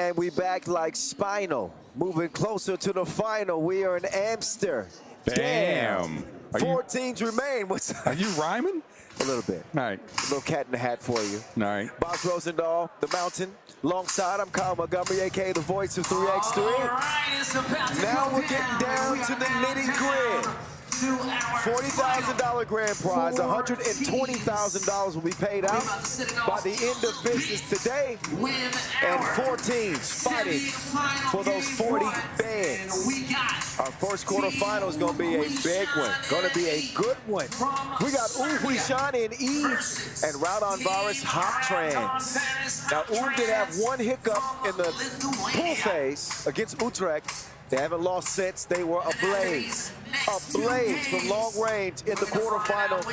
And we back like Spinal, moving closer to the final. We are in Amsterdam. Damn. 4 teams remain. Are you rhyming? A little bit. All right. A little cat in the hat for you. All right. Boss Rosendahl, the Mountain. Alongside, I'm Kyle Montgomery, a.k.a. the voice of 3x3. Now we're getting down to the nitty-gritty. $40,000 grand prize, $120,000 will be paid out by the end of business today, and 4 teams fighting for those 40 bands. Our first quarterfinal is going to be a big one, going to be a good one. We got Huishan in E and Raudondvaris Hoptrans. Now, did have one hiccup in the pool phase against Utrecht. They haven't lost since. They were ablaze from long range in the quarterfinal,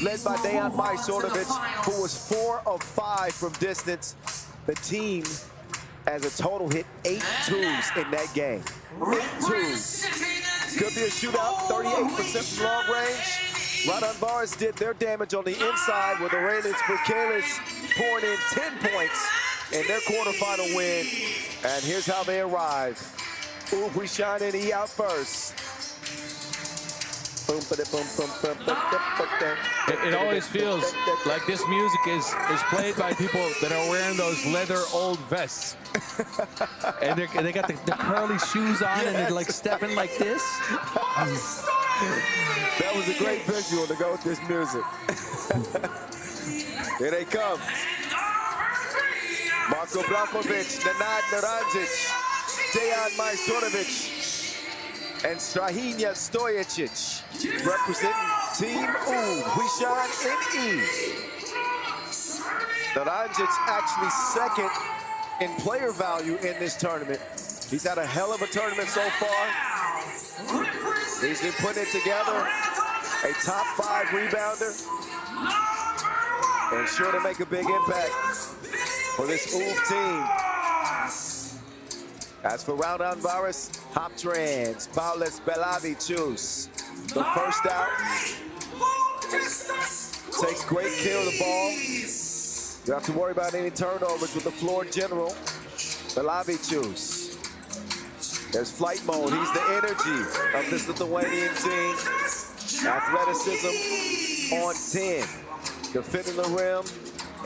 led by Dejan Majsorovic, who was 4 of 5 from distance. The team, as a total, hit 8 twos in that game. 8 twos. Could be a shootout, 38% from long range. Raudondvaris did their damage on the inside with Aurelius Bukelis pouring in 10 points in their quarterfinal win. And here's how they arrive. Huishan and E out first. It always feels like this music is played by people that are wearing those leather old vests. And they got the curly shoes on, and they're like stepping like this. That was a great visual to go with this music. Here they come. Marko Brankovic, Nenad Naranjic, Dejan Majsorovic, and Strahinja Stojicic representing Team Huishan and E. Naranjic actually second in player value in this tournament. He's had a hell of a tournament so far. He's been putting it together, a top 5 rebounder, and sure to make a big impact for this team. As for Raudondvaris, Hoptrans, Paulis Belavicius, the first out, takes great care of the ball. You don't have to worry about any turnovers with the floor general. Belavicius. There's flight mode. He's the energy of this Lithuanian team. Athleticism on 10. Defending the rim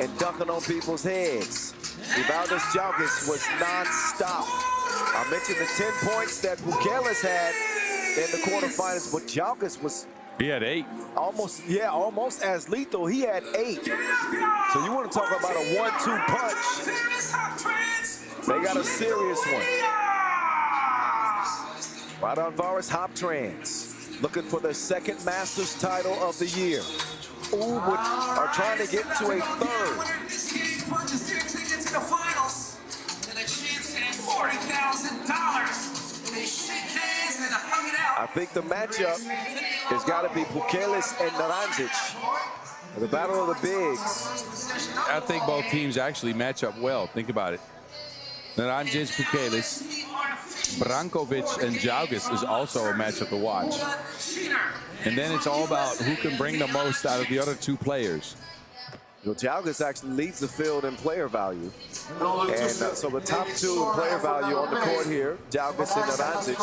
and dunking on people's heads. Evaldas Jalgis was non-stop. I mentioned the 10 points that Bukelis had in the quarterfinals, but Jalgis was... He had 8. Almost as lethal. He had 8. So you want to talk about a 1-2 punch. They got a serious one. Raudondvaris Hoptrans looking for their 2nd Masters title of the year. Are trying to get to a 3rd. I think the matchup has got to be Bukelis and Naranjic. The battle of the bigs. I think both teams actually match up well. Think about it. Naranjic, Bukelis, Brankovic, and Jalgis is also a matchup to watch. And then it's all about who can bring the most out of the other 2 players. Well, Jalgis actually leads the field in player value. And so the top 2 in player value on the court here, Jalgis and Naranjic.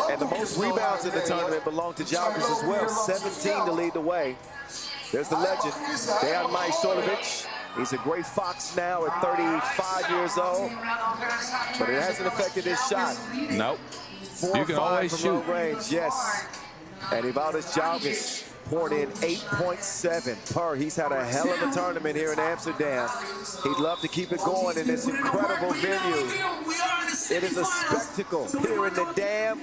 And the most rebounds in the tournament belong to Jalgis as well, 17 to lead the way. There's the legend, Dejan Majsorovic. He's a great fox now at 35 years old, but it hasn't affected his shot. Nope. 4 you or can 5 always from shoot. long range, yes. And Evaldas Jalgis poured in 8.7 per. He's had a hell of a tournament here in Amsterdam. He'd love to keep it going in this incredible venue. It is a spectacle here in the damn.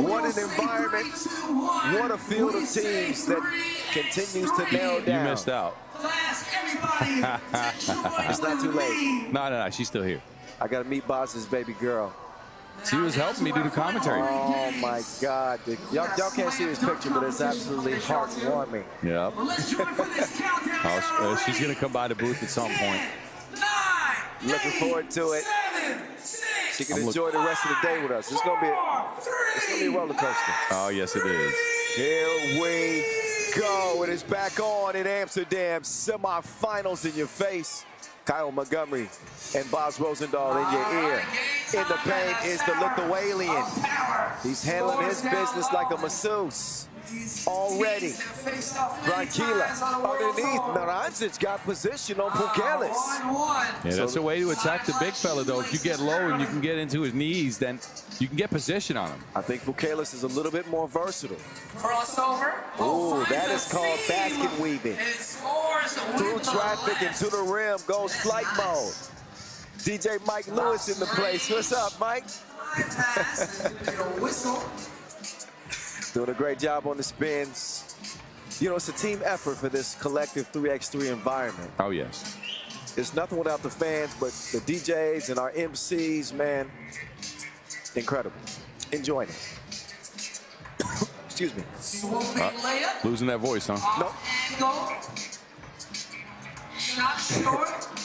What an environment. What a field of teams that continues to narrow down. You missed out. It's not too late. No, she's still here. I got to meet Boss's baby girl. She was helping me do the commentary. Oh my God. Y'all can't see this picture, but it's absolutely heartwarming. Yeah. She's going to come by the booth at some point. Looking forward to it. She can enjoy the rest of the day with us. It's gonna be a roller coaster. Oh, yes, it is. Here we go. It is back on in Amsterdam. Semifinals in your face. Kyle Montgomery and Boz Rosendahl in your ear. In the paint is the Lithuanian. He's handling his business like a masseuse. Already. Brankila underneath. Naranjic got position on Pukelis. Yeah, that's a way to attack the big fella, though. If you get low and you can get into his knees, then you can get position on him. I think Pukelis is a little bit more versatile. Crossover. Ooh, that is called basket weaving. Through traffic and to the rim goes flight mode. DJ Mike Lewis in the place. What's up, Mike? Doing a great job on the spins. You know, it's a team effort for this collective 3x3 environment. Oh, yes. It's nothing without the fans, but the DJs and our MCs, man, incredible. Enjoying it. Excuse me. Losing that voice, huh? Nope.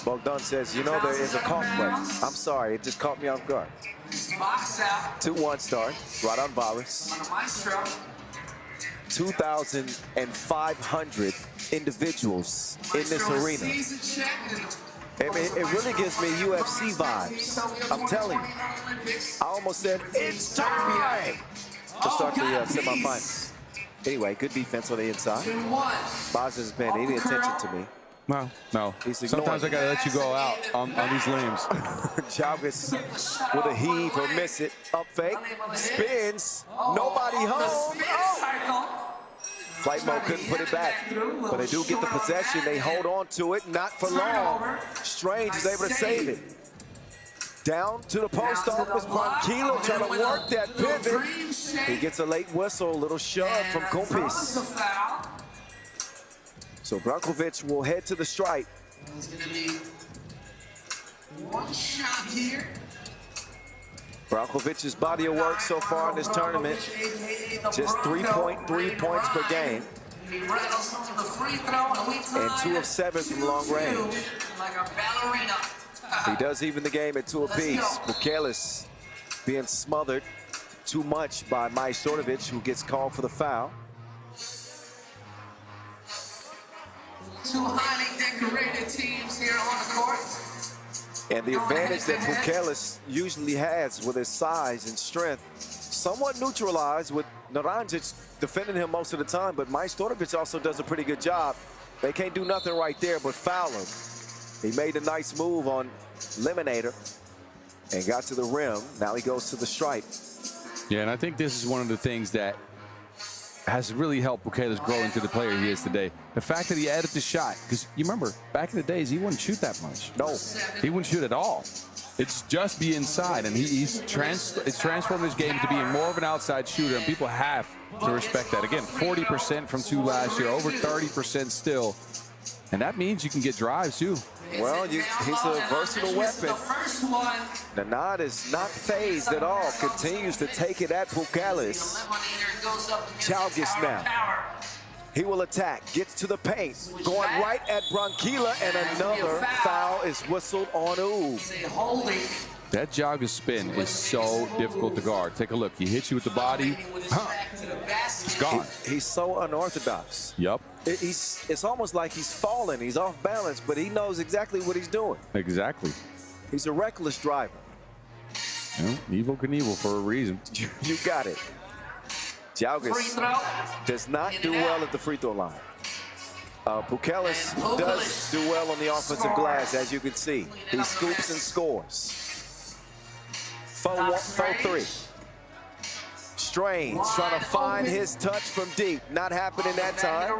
Bogdan says, you know, there is a cough break. I'm sorry, it just caught me off guard. 2-1 start, Raudondvaris. 2,500 individuals in this arena. It really gives me UFC vibes. I'm telling you. I almost said, it's time to start the semifinals. Anyway, good defense on the inside. Boz isn't paying any attention to me. Well, no. Sometimes I gotta let you go out on these limbs. Chavez with a heave or miss it. Up fake. Spins. Nobody home. Oh. Flight mode couldn't put it back. But they do get the possession. They hold on to it. Not for long. Strange is able to save it. Down to the post office. Brankila trying to work that pivot. He gets a late whistle. A little shove from Kumpis. So Brankovic will head to the stripe. There's going to be one shot here. Brankovic's body of work so far in this tournament, just 3.3 points per game. And 2 of 7 from long range. He does even the game at 2 apiece. Pukelis being smothered too much by Majstorovic, who gets called for the foul. Two highly decorated teams here on the court. And the advantage that Pukelis usually has with his size and strength, somewhat neutralized with Naranjic defending him most of the time, but Majstorovic also does a pretty good job. They can't do nothing right there but foul him. He made a nice move on Liminator and got to the rim. Now he goes to the stripe. Yeah, and I think this is one of the things that has really helped Pukelis grow into the player he is today. The fact that he added the shot, because you remember, back in the days, he wouldn't shoot that much. No. He wouldn't shoot at all. It's just be inside, and he's transformed his game to being more of an outside shooter, and people have to respect that. Again, 40% from 2 last year, over 30% still, and that means you can get drives, too. Well, he's a versatile weapon. The Nod is not phased at all. Continues to take it at Pukelis. Chalgis now. He will attack. Gets to the paint. Going right at Brankila, and another foul is whistled on Oob. That jogger spin is so difficult to guard. Take a look. He hits you with the body. It's gone. He's so unorthodox. Yep. It's almost like he's falling. He's off balance, but he knows exactly what he's doing. Exactly. He's a reckless driver. Well, Evel Knievel for a reason. You got it. Chalgis does not do well at the free throw line. Pukelis does do well on the offensive glass, as you can see. He scoops and scores. 4-3. Strange trying to find his touch from deep. Not happening that time.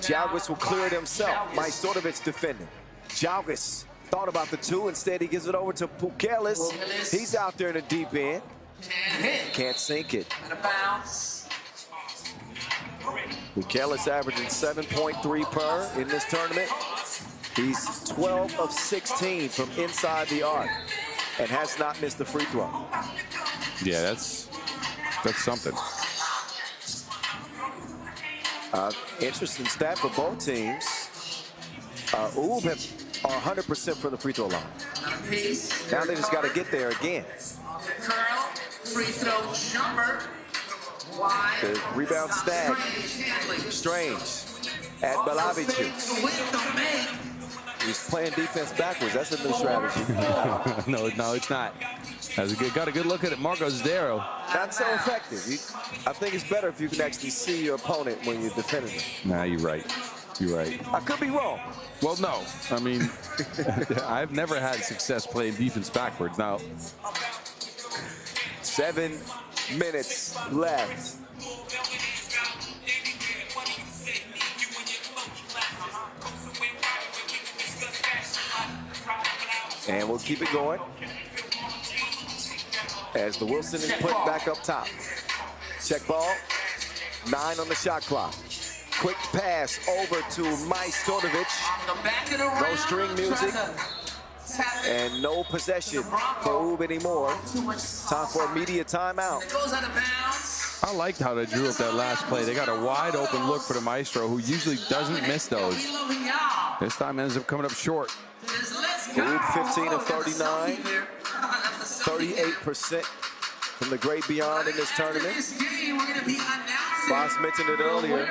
Chalgis will clear it himself. Majstorovic defending. Chalgis thought about the 2. Instead, he gives it over to Pukelis. He's out there in the deep end. Can't sink it. Pukelis averaging 7.3 per in this tournament. He's 12 of 16 from inside the arc and has not missed a free throw. Yeah, that's something. Interesting stat for both teams. Oob are 100% from the free throw line. Now they just got to get there again. Curl, free throw jumper. The rebound snag. Strange at Balavic. He's playing defense backwards. That's a new strategy. no, it's not. Got a good look at it. Marcos Darrow. Not so effective. I think it's better if you can actually see your opponent when you're defending him. Nah, you're right. You're right. I could be wrong. Well, no. I mean, I've never had success playing defense backwards. Now, 7 minutes left. And we'll keep it going as the Wilson is put back up top. Check ball, 9 on the shot clock. Quick pass over to Majstorovic. No string music and no possession for Ub anymore. Time for a media timeout. I liked how they drew up that last play. They got a wide open look for the Maestro, who usually doesn't miss those. This time ends up coming up short. Ub 15 of 39, 38% from the great beyond in this tournament. Boss mentioned it earlier.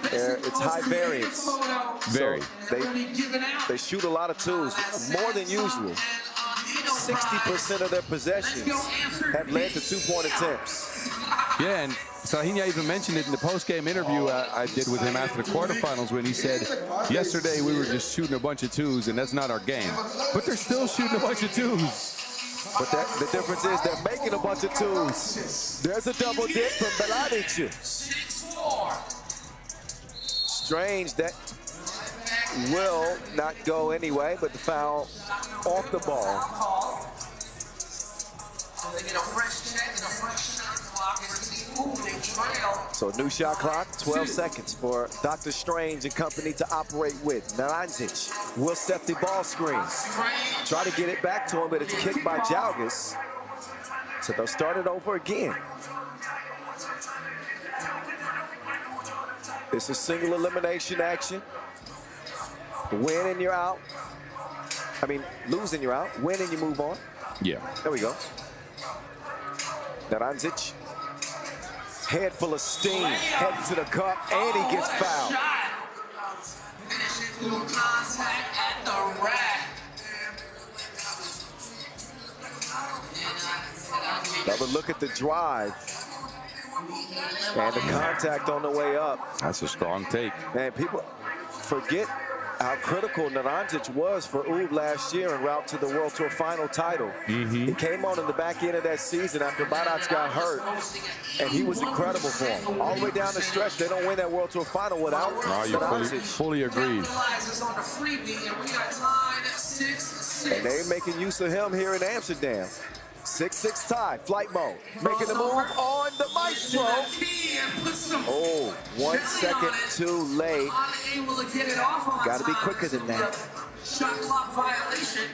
It's high variance. Very. So they shoot a lot of twos, more than usual. 60% of their possessions have led to two-point attempts. Yeah, and Sahinia even mentioned it in the post-game interview I did with him after the quarterfinals when he said, yesterday we were just shooting a bunch of twos, and that's not our game. But they're still shooting a bunch of twos. But the difference is they're making a bunch of twos. There's a double dip from Beladic. Strange, that will not go anyway, but the foul off the ball. So new shot clock, 12 seconds for Dr. Strange and company to operate with. Naranjic will set the ball screen. Try to get it back to him, but it's kicked by Jalgis. So they'll start it over again. It's a single elimination action. Win and you're out. I mean, lose and you're out. Win and you move on. Yeah. There we go. Naranjic. Head full of steam. Heading to the cup, and he gets fouled. Another look at the drive. And the contact on the way up. That's a strong take. Man, people forget how critical Naranjic was for Ub last year en route to the World Tour final title. He came on in the back end of that season after Badac got hurt, and he was incredible for him. All the way down the stretch, they don't win that World Tour final without Naranjic. Fully agreed. And they're making use of him here in Amsterdam. 6-6 tie, flight mode. Making the move on the Maestro. Oh, 1 second too late. Got to be quicker than that. Shot clock violation.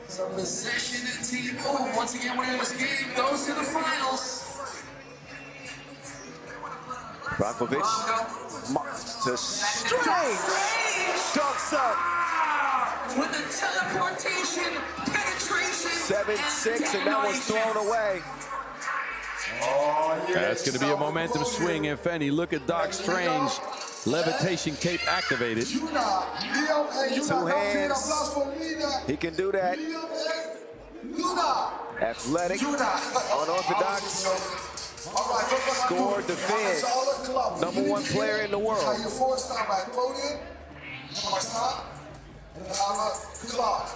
So possession and team once again winning this game goes to the finals. Brakovic to Strange. Dunks up. With the teleportation, penetration. 7-6, and that one's thrown away. That's going to be a momentum swing, if any. Look at Doc Strange. Levitation cape activated. 2 hands. He can do that. Athletic, unorthodox. Score, defend. #1 player in the world.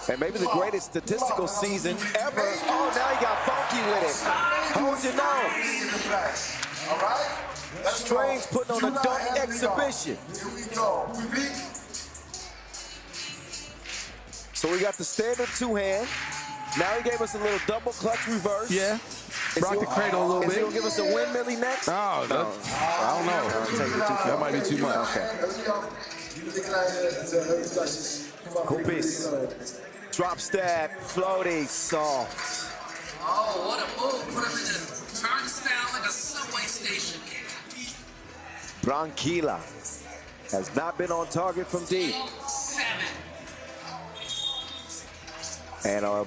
And maybe the greatest statistical season ever. Oh, now he got funky with it. Hold your nose. Strange putting on a dunk exhibition. So we got the standard 2-hand. Now he gave us a little double clutch reverse. Yeah. Rock the cradle a little bit. Is he gonna give us a windmilly next? No, I don't know. That might be too much. Kupis. Drop step, floaty, soft. Oh, what a move. Put him in a turnstile like a subway station. Branquilla has not been on target from deep. 7. And a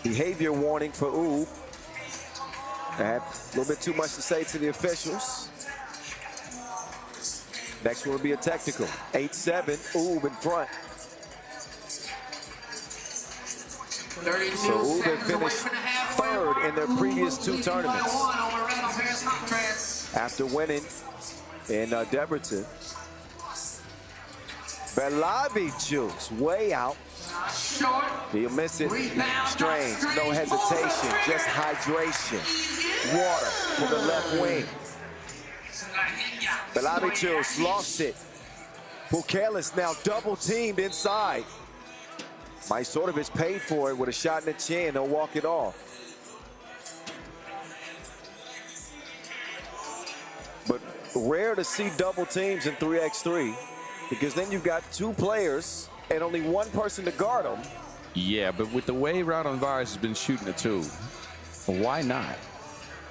behavior warning for Ub. And a little bit too much to say to the officials. Next one will be a technical. 8-7, Oob in front. 32 So Oob had seconds away finished from the halfway third mark. in their previous two Oob tournaments. #1 over Raudondvaris Hoptrans. After winning in Debrecen. Belavicius way out. Short. He'll miss it. Rebound, Strange, no hesitation, just hydration. Water for the left wing. Belavicius lost it. Bukelis now double teamed inside. Majstorovic paid for it with a shot in the chin. He'll walk it off. But rare to see double teams in 3x3 because then you've got two players and only one person to guard them. Yeah, but with the way Raudondvaris has been shooting the two, why not?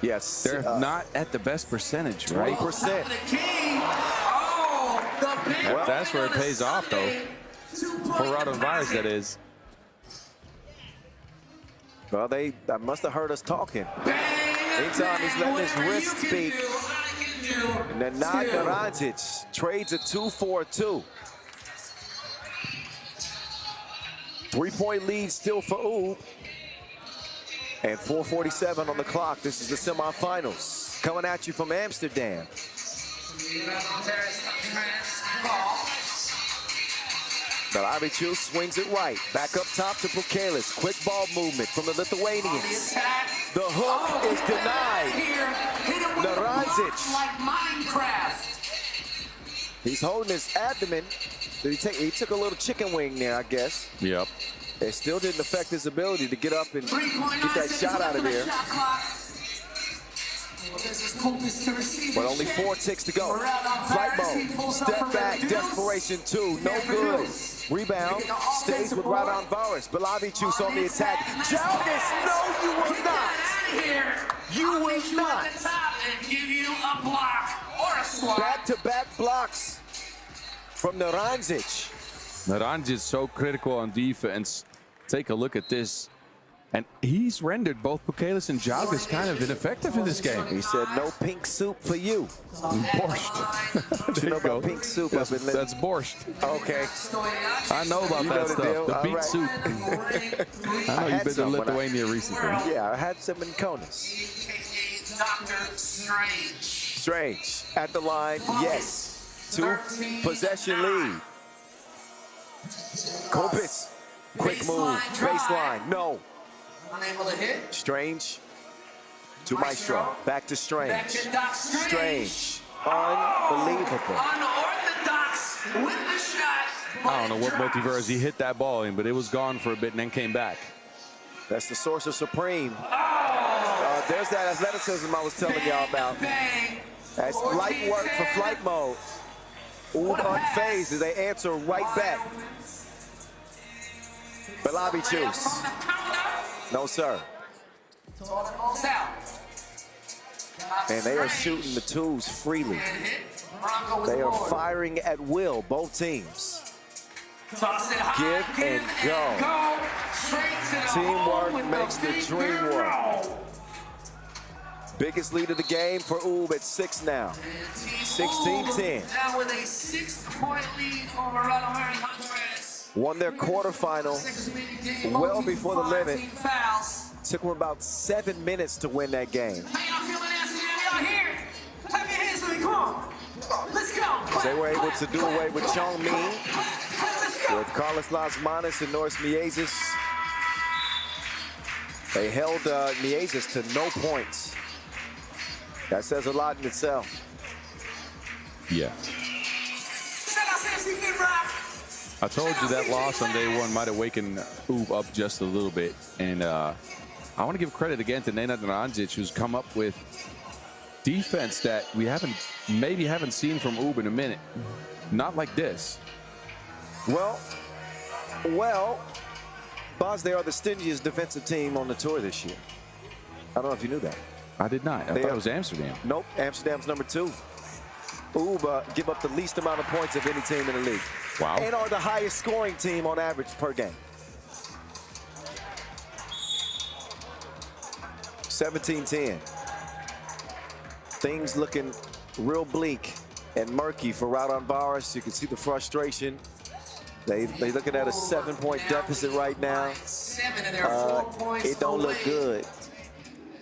Yes. They're not at the best percentage, right? 20%. Well, that's where it pays off, though. For Raudondvaris, that is. Well, they must have heard us talking. Anytime he's letting his wrist speak. And then Raudondvaris trades a 2-4-2. 3-point lead still for Oob. And 4:47 on the clock. This is the semifinals. Coming at you from Amsterdam. Belavicius swings it right. Back up top to Bukelis. Quick ball movement from the Lithuanians. The hook is denied. Raudondvaris. He's holding his abdomen. He took a little chicken wing there, I guess. Yep. It still didn't affect his ability to get up and get that shot out of there. But only 4 ticks to go. Flight mode. Step back. Desperation 2. No good. Rebound. Stays with Raudondvaris. Belavicius on the attack. Jalgis, no, you will not. You will not. Back-to-back blocks from Raudondvaris. Naranjic is so critical on defense. Take a look at this. And he's rendered both Bukelis and Jalgis kind of ineffective in this game. He said, no pink soup for you. Borscht. You know about pink soup? That's borscht. Okay. I know about that stuff. The beet soup. I know you've been to Lithuania recently. Yeah, I had some in Kaunas. Strange. At the line, yes. 2 possession lead. Kopitz. Quick move. Baseline. No. Unable to hit. Strange to Maestro. Back to Strange. Strange. Unbelievable. Unorthodox with the shot. I don't know what multiverse he hit that ball in, but it was gone for a bit and then came back. That's the Sorcerer Supreme. There's that athleticism I was telling y'all about. That's light work for flight mode. Oob unfazed as they answer right back. Belavicius. No, sir. And they are shooting the twos freely. They are firing at will, both teams. Give and go. Teamwork makes the dream work. Biggest lead of the game for Oob at 6 now. 16-10. Now with a 6-point lead over Raudondvaris Hoptrans. Won their quarterfinal well before the limit. Took them about 7 minutes to win that game. How y'all feeling, Amsterdam? Y'all here? Clap your hands for me, come on. Let's go. They were able to do away with Chong Min, Let's go. with Carlos Lasmanis and Norris Miezis. They held Miezis to no points. That says a lot in itself. Yeah. I told you that loss on day one might have wakened Oob up just a little bit. And I want to give credit again to Nenad Raudondvaris, who's come up with defense that we maybe haven't seen from Oob in a minute. Not like this. Well, Boz, they are the stingiest defensive team on the tour this year. I don't know if you knew that. I did not. I thought it was Amsterdam. Nope, Amsterdam's number 2. Oob give up the least amount of points of any team in the league. Wow. And are the highest scoring team on average per game. 17-10. Things looking real bleak and murky for Raudondvaris. You can see the frustration. They looking at a 7-point deficit right now. 7 of their 4 points. It don't look good.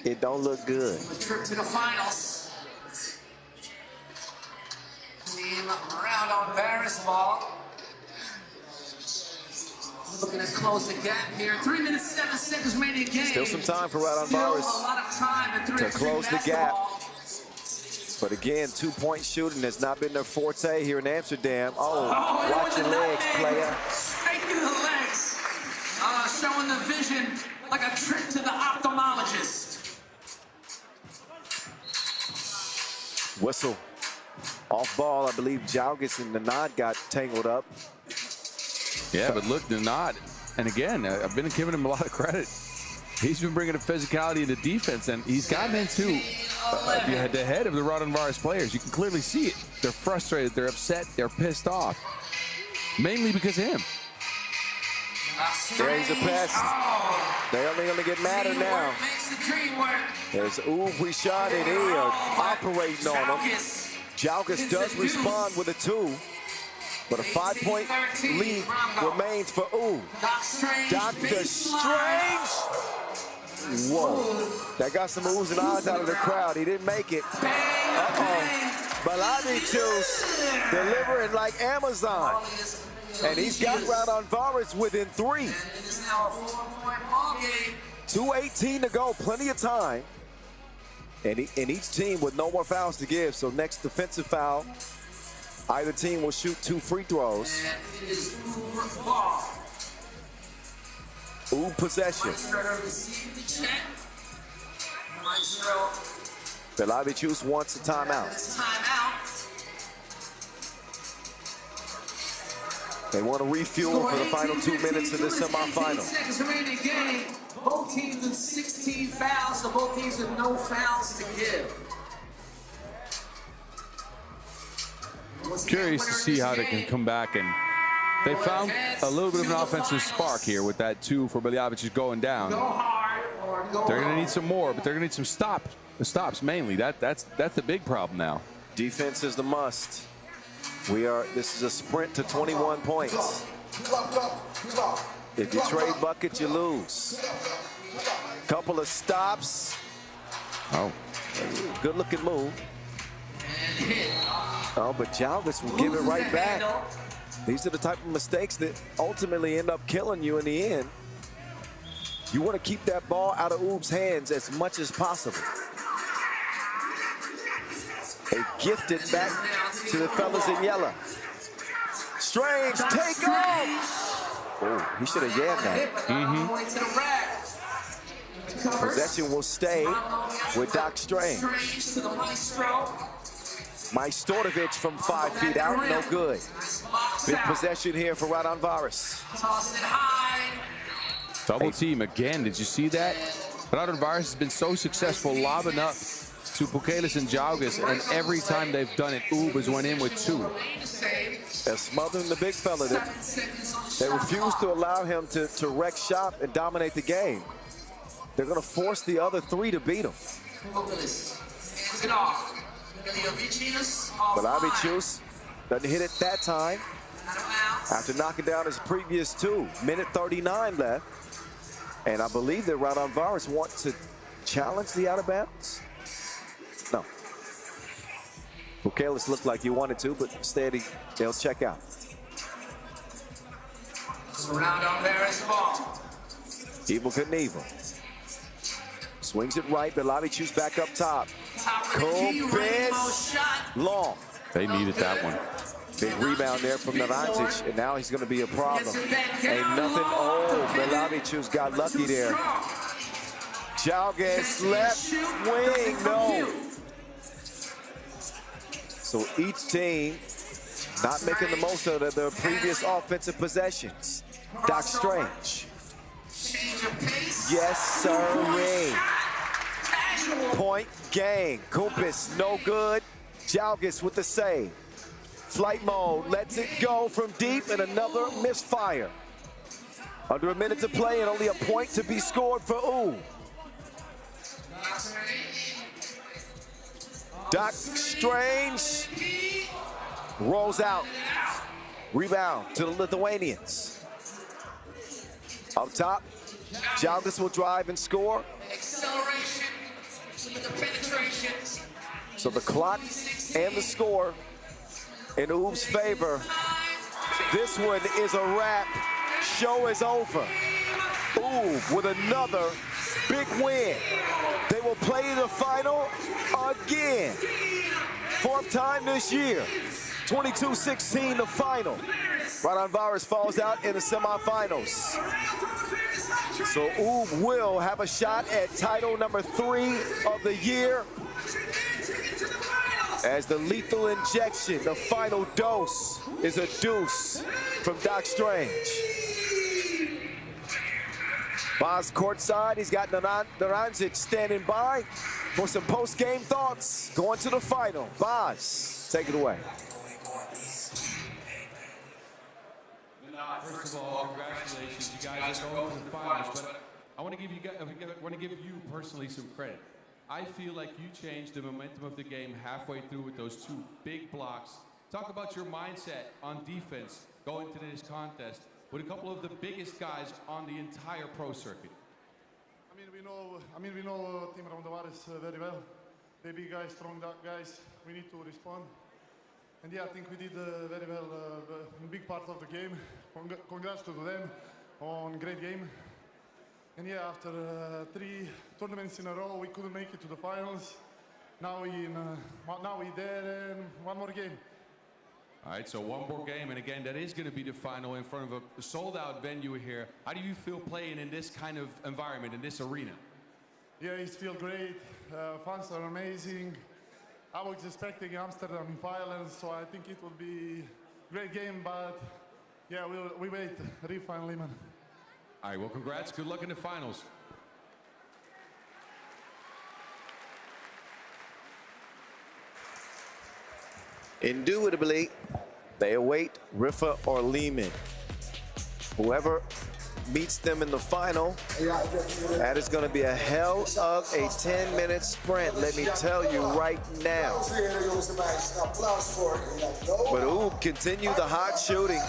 It don't look good. The trip to the finals. Team Raudondvaris ball. Looking to close the gap here. 3 minutes, 7 seconds remaining in game. Still some time for Still a Raudondvaris lot of time to close the gap. But again, 2-point shooting has not been their forte here in Amsterdam. Oh, watch your legs, player. Straight through the legs. Showing the vision like a trip to the ophthalmologist. Whistle. Off ball, I believe Jaugas and the nod got tangled up. Yeah, but look, the nod. And again, I've been giving him a lot of credit. He's been bringing a physicality into defense, and he's gotten into the head of the Raudondvaris players. You can clearly see it. They're frustrated, they're upset, they're pissed off. Mainly because of him. There's a pass. They're only gonna get madder now. There's Huishan and he are operating on him. Jaugas does respond with a 2, but a 5-point lead remains for Dr. Strange. Whoa, that got some oohs and ahs out of the crowd. He didn't make it. Balabi delivering like Amazon. And he's got Raudondvaris within 3. 2:18 to go, plenty of time. And each team with no more fouls to give. So next defensive foul, either team will shoot 2 free throws. Possession. Belavichus wants a timeout. They want to refuel for the final 2 minutes of this semifinal. Seconds remaining in the game. Both teams with 16 fouls, so both teams with no fouls to give. Curious to see how they can come back, and they found a little bit of an offensive spark here with that 2 for Beliavich going down. They're going to need some more, but they're going to need some stops mainly. That's the big problem now. Defense is the must. This is a sprint to 21 points. If you trade buckets, you lose. Couple of stops. Oh, good looking move. Oh, but Jaugas will give it right back. These are the type of mistakes that ultimately end up killing you in the end. You want to keep that ball out of Oob's hands as much as possible. They gift it back to the fellas in yellow. Strange, take off! Oh, he should have yammed that. Possession will stay with Doc Strange. Majstorovic from 5 feet out, no good. Big possession here for Raudondvaris. Double team again, did you see that? Raudondvaris has been so successful lobbing up to Pukelis and Jaugas, and every time they've done it, Oob has went in with 2. They're smothering the big fella. They refuse to allow him to wreck shop and dominate the game. They're going to force the other 3 to beat him. But Avichus doesn't hit it that time after knocking down his previous 2. Minute 39 left. And I believe that Raudondvaris want to challenge the out of bounds. No. Pukelis looked like he wanted to, but instead they'll check out. Raudondvaris ball. Evil Knievel. Swings it right, but Belavichus back up top. Kobes long. They needed that one. Big rebound there from Narantic, and now he's going to be a problem. Ain't nothing. Oh, Belavichus got lucky there. Jaugas left wing, no. So each team not making the most of their previous offensive possessions. Doc Strange. Yes, sir. Point game. Kumpis, no good. Jaugas with the save. Flight mode, lets it go from deep, and another misfire. Under a minute to play and only a point to be scored for Ooh. Doc Strange rolls out. Rebound to the Lithuanians. Up top, Jalgis will drive and score. Acceleration with the penetration. So the clock and the score in Oob's favor. This one is a wrap. Show is over. Oob with another big win. They will play the final again. 4th time this year. 22-16 the final. Raudondvaris falls out in the semifinals. So Oob will have a shot at title number 3 of the year. As the lethal injection, the final dose, is a deuce from Doc Strange. Boz courtside, he's got Naranjic standing by for some post-game thoughts going to the final. Boz, take it away. First of all, congratulations, you guys are going to the finals, but I want to give you personally some credit. I feel like you changed the momentum of the game halfway through with those 2 big blocks. Talk about your mindset on defense going to this contest with a couple of the biggest guys on the entire pro circuit. We know Team Raudondvaris very well. They big guys, strong guys. We need to respond. And yeah, I think we did very well in big part of the game. Congrats to them on great game. And yeah, after 3 tournaments in a row, we couldn't make it to the finals. Now we're there, and 1 more game. All right, so 1 more game, and again, that is going to be the final in front of a sold-out venue here. How do you feel playing in this kind of environment, in this arena? Yeah, it feels great. Fans are amazing. I was expecting Amsterdam in finals, so I think it will be a great game, but yeah, we wait. Riffa and Liman. All right, well, congrats. Good luck in the finals. Indubitably, they await Riffa or Liman. Whoever meets them in the final, that is going to be a hell of a 10-minute sprint, let me tell you right now. But Oob continue the hot shooting.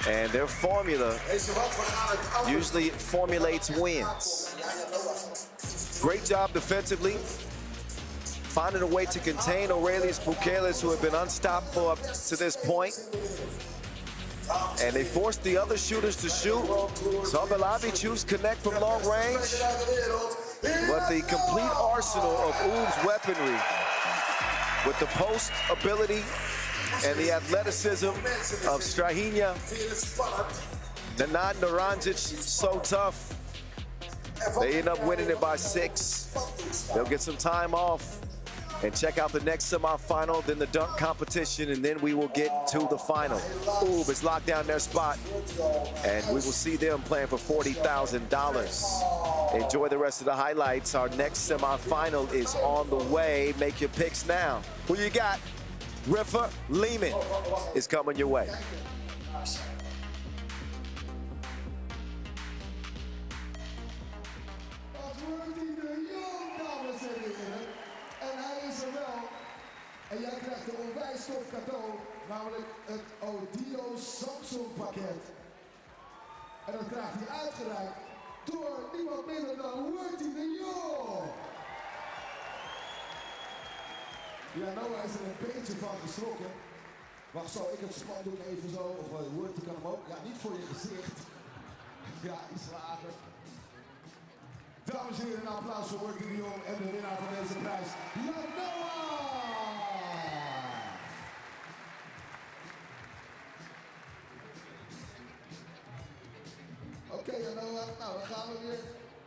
And their formula usually formulates wins. Great job defensively, finding a way to contain Aurelius Bukelis, who have been unstoppable up to this point. And they forced the other shooters to shoot. Zogalabi connect from long range. But the complete arsenal of Oob's weaponry, with the post ability and the athleticism of Strahinja, Nenad Naranjic, so tough. They end up winning it by 6. They'll get some time off and check out the next semifinal, then the dunk competition, and then we will get to the final. Oob has locked down their spot, and we will see them playing for $40,000. Enjoy the rest of the highlights. Our next semifinal is on the way. Make your picks now. Who you got? Riffa, Liman is coming your way. En jij krijgt een onwijs tof cadeau, namelijk het Audio Samsung pakket. En dat krijgt hij uitgereikt door niemand minder dan World Tour. Ja, Noah is er een beetje van geschrokken. Wacht zo, ik het spandoek even zo, of World kan hem ook. Ja, niet voor je gezicht. Ja, iets lager. Dames en heren, een applaus voor World Tour en de winnaar van deze prijs, ja, Noah! Oké, nou dan gaan we weer.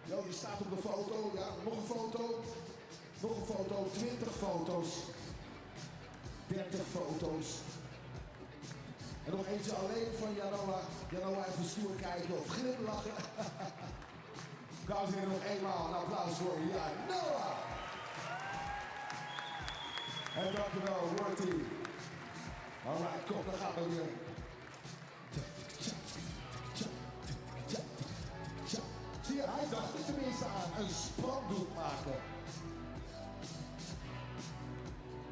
Jo, die staat op de foto. Ja, nog een foto. Nog een foto. 20 foto's. 30 foto's. En nog eentje alleen van Janoa. Janoa even stoer kijken of glimlachen. Dames en heren, nog eenmaal een applaus voor Janoa. En dankjewel, World Team. Alright, kom, dan gaan we weer. Zie je, hij dacht er tenminste aan. Een spandoek maken.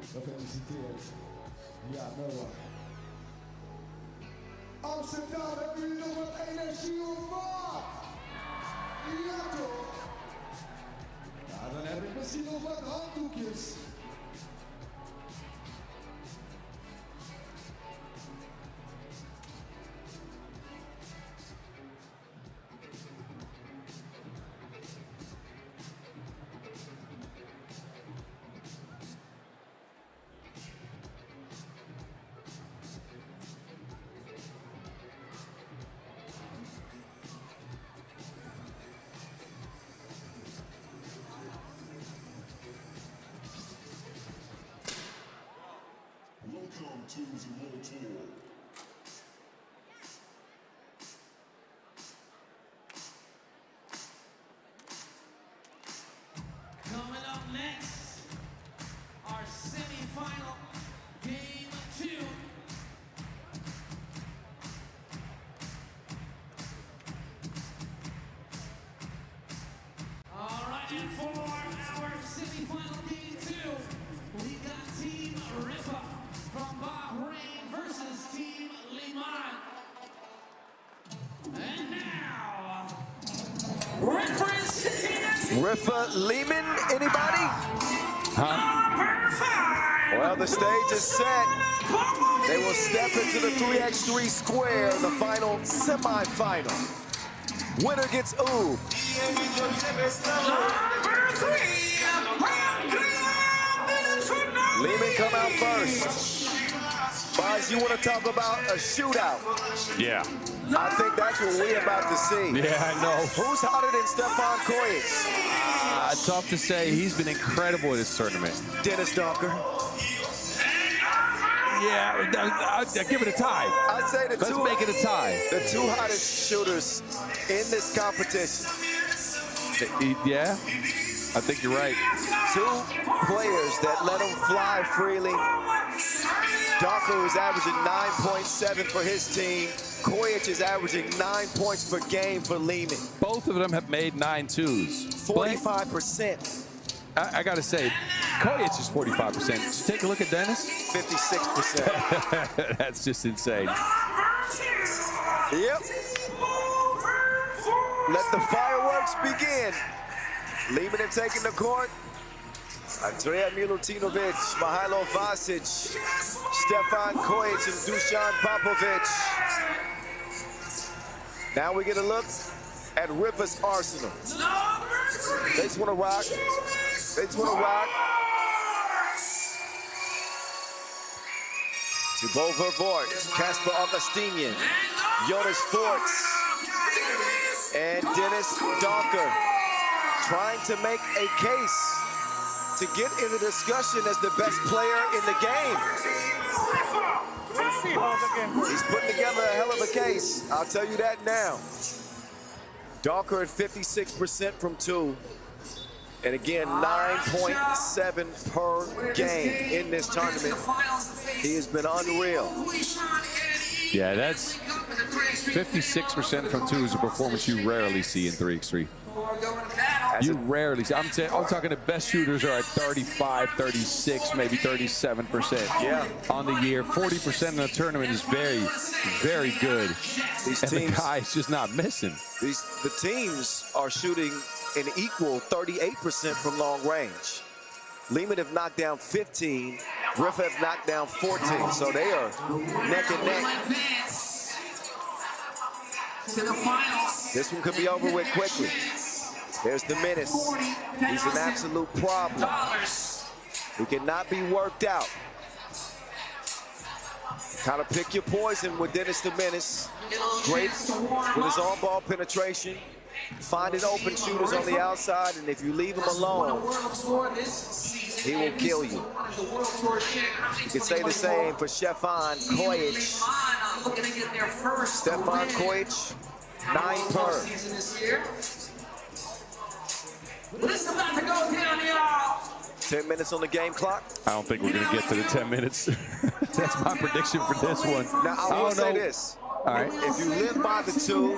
Gefeliciteerd. Ja. Amsterdam, hebben jullie nog wat energie of wat? Ja toch? Ja, dan heb ik misschien nog wat handdoekjes. Welcome to the World Tour. Coming up next, our semi-final, game 2. All right, and for our semi-final game 2, we got Team Riffa from Bahrain versus Team Liman. And now, representing Riffa, Liman, anybody? number 5. Well, the stage is set. They will step into the 3x3 square in the final semi-final. Winner gets ooh. Liman come out first. Boz, you want to talk about a shootout? Yeah. I think that's what we're about to see. Yeah, I know. Who's hotter than Stefan Kojic? Tough to say. He's been incredible in this tournament. Dennis Donker. Yeah, I'll give it a tie. I'd say Let's make it a tie. The two hottest shooters in this competition. Yeah, I think you're right. Two players that let them fly freely. Donker was averaging 9.7 for his team. Kojic is averaging 9 points per game for Liman. Both of them have made 9 twos. 45%. I got to say, Kojic is 45%. Just take a look at Dennis. 56%. That's just insane. Yep. Let the fireworks begin. Liman have taken the court. Andrea Milutinovic, Mihailo Vasic, Stefan Kojic, and Dusan Popovic. Now we get a look at Riffa's arsenal. They just want to rock. They just want to rock. Thibaut Vervoort, Casper Augustinian, Jonas Forts, and Dennis Donker trying to make a case to get in the discussion as the best player in the game. He's putting together a hell of a case. I'll tell you that now. Donker at 56% from 2. And again, 9.7 per game in this tournament. He has been unreal. Yeah, that's 56% from 2 is a performance you rarely see in 3x3. You rarely see. I'm talking the best shooters are at 35, 36, maybe 37% on the year. 40% in the tournament is very, very good. These and teams, the guy's just not missing. The teams are shooting an equal 38% from long range. Liman have knocked down 15. Riffa have knocked down 14. So they are neck and neck. This one could be over with quickly. There's the menace. He's an absolute problem. He cannot be worked out. Kind of pick your poison with Dennis the Menace. Great with his on-ball penetration. Finding open shooters on the outside, and if you leave him alone, he will kill you. You can say the same for Stefan Kojic. Stefan Kojic, 9 per. This is about to go down, y'all. 10 minutes on the game clock. I don't think we're going to get to the 10 minutes. That's my prediction for this one. Now, I will say this. All right. If you live by the 2,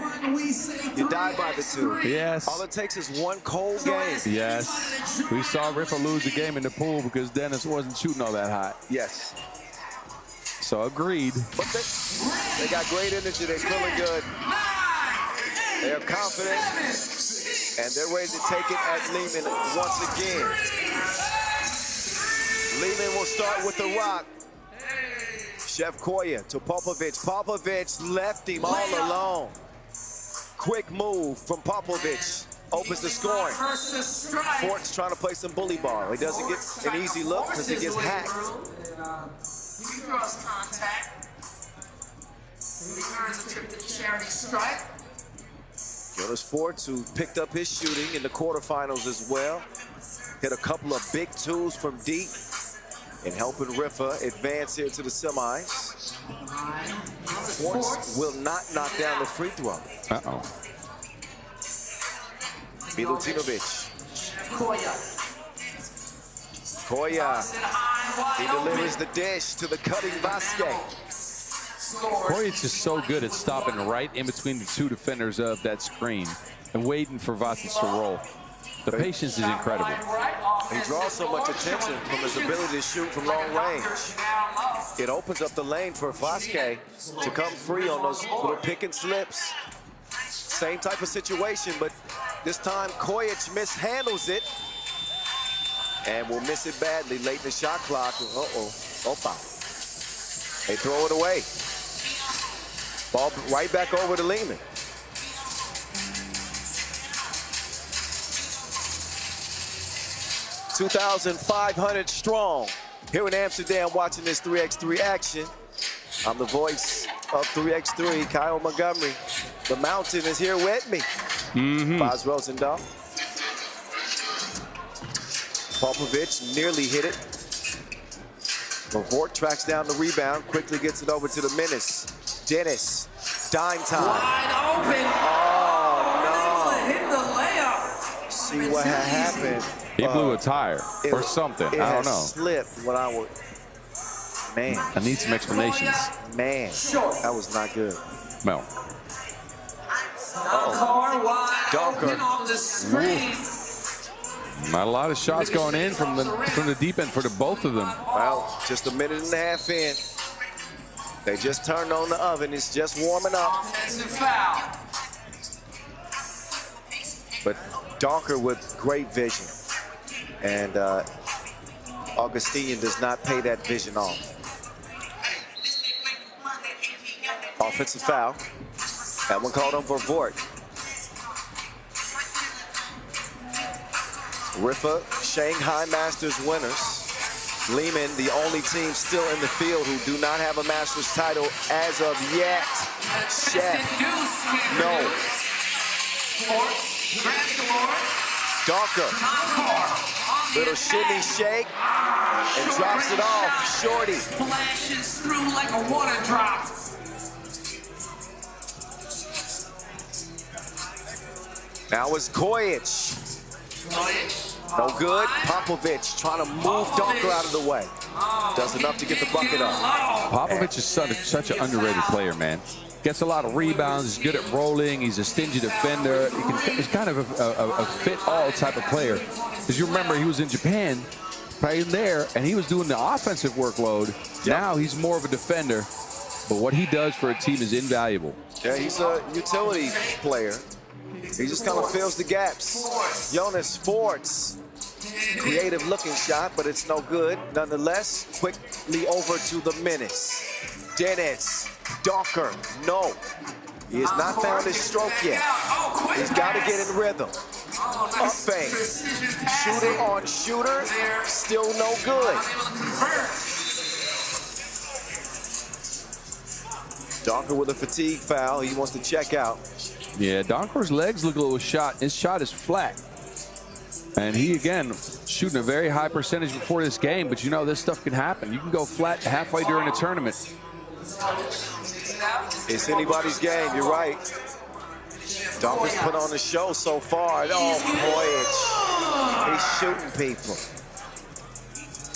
you die by the 2. Yes. All it takes is one cold game. Yes. We saw Riffa lose a game in the pool because Dennis wasn't shooting all that hot. Yes. So agreed. But they got great energy. They're feeling good. They are confident. And they're ready to take it at Liman once again. Liman will start with the rock. Chef Koya to Popovic. Popovic left him all alone. Quick move from Popovic. Opens the scoring. Fort's trying to play some bully ball. He doesn't get an easy look because he gets hacked. He draws contact. He earns a trip to charity stripe. Jonas Forts, who picked up his shooting in the quarterfinals as well. Hit a couple of big twos from deep and helping Riffa advance here to the semis. Forts will not knock down the free throw. Uh-oh. Milutinovic. Koya. He delivers the dish to the cutting Vasquez. Koya's just so good at stopping right in between the two defenders of that screen and waiting for Vasquez to roll. The patience is incredible. He draws so much attention from his ability to shoot from long range. It opens up the lane for Vasquez to come free on those little pick and slips. Same type of situation, but this time Kojic mishandles it and will miss it badly late in the shot clock. Uh-oh. Opa. They throw it away. Ball right back over to Liman. $2,500 strong here in Amsterdam watching this 3x3 action. I'm the voice of 3x3, Kyle Montgomery. The mountain is here with me. Baz Rosendahl. Popovic nearly hit it. Vort tracks down the rebound, quickly gets it over to the Menace. Dennis, dime time. Wide open. Oh, no. Hit the layup. See what had happened. He blew a tire or something. I don't know. Slipped when I was. Man. I need some explanations. Man, that was not good. No. Donker. On the screen. Not a lot of shots going in from the deep end for the both of them. Well, just a minute and a half in. They just turned on the oven. It's just warming up. Offensive foul. But Donker with great vision. And Augustinian does not pay that vision off. Offensive foul. That one called on for Vort. Riffa, Shanghai Masters winners. Liman, the only team still in the field who do not have a Masters title as of yet. Chef, no. Donker, little shimmy shake, and drops it off. Shorty. Splashes through like a water drop. Now it's Kojic. No good. Popovic trying to move Donker out of the way. Does enough to get the bucket up. Popovic is such an underrated player, man. Gets a lot of rebounds. He's good at rolling. He's a stingy defender. He's kind of a fit-all type of player. Because you remember he was in Japan, playing there, and he was doing the offensive workload. Yep. Now he's more of a defender. But what he does for a team is invaluable. Yeah, he's a utility player. He just kind of fills the gaps. Jonas Forts, creative looking shot, but it's no good. Nonetheless, quickly over to the Menace. Dennis, Donker, no. He has not found his stroke yet. He's got to get in rhythm. Up fade. Shooter on shooter, still no good. Donker with a fatigue foul. He wants to check out. Yeah, Donker's legs look a little shot. His shot is flat. And he, again, shooting a very high percentage before this game. But you know, this stuff can happen. You can go flat halfway during a tournament. It's anybody's game, you're right. Donker's put on the show so far. Oh, boy, he's shooting people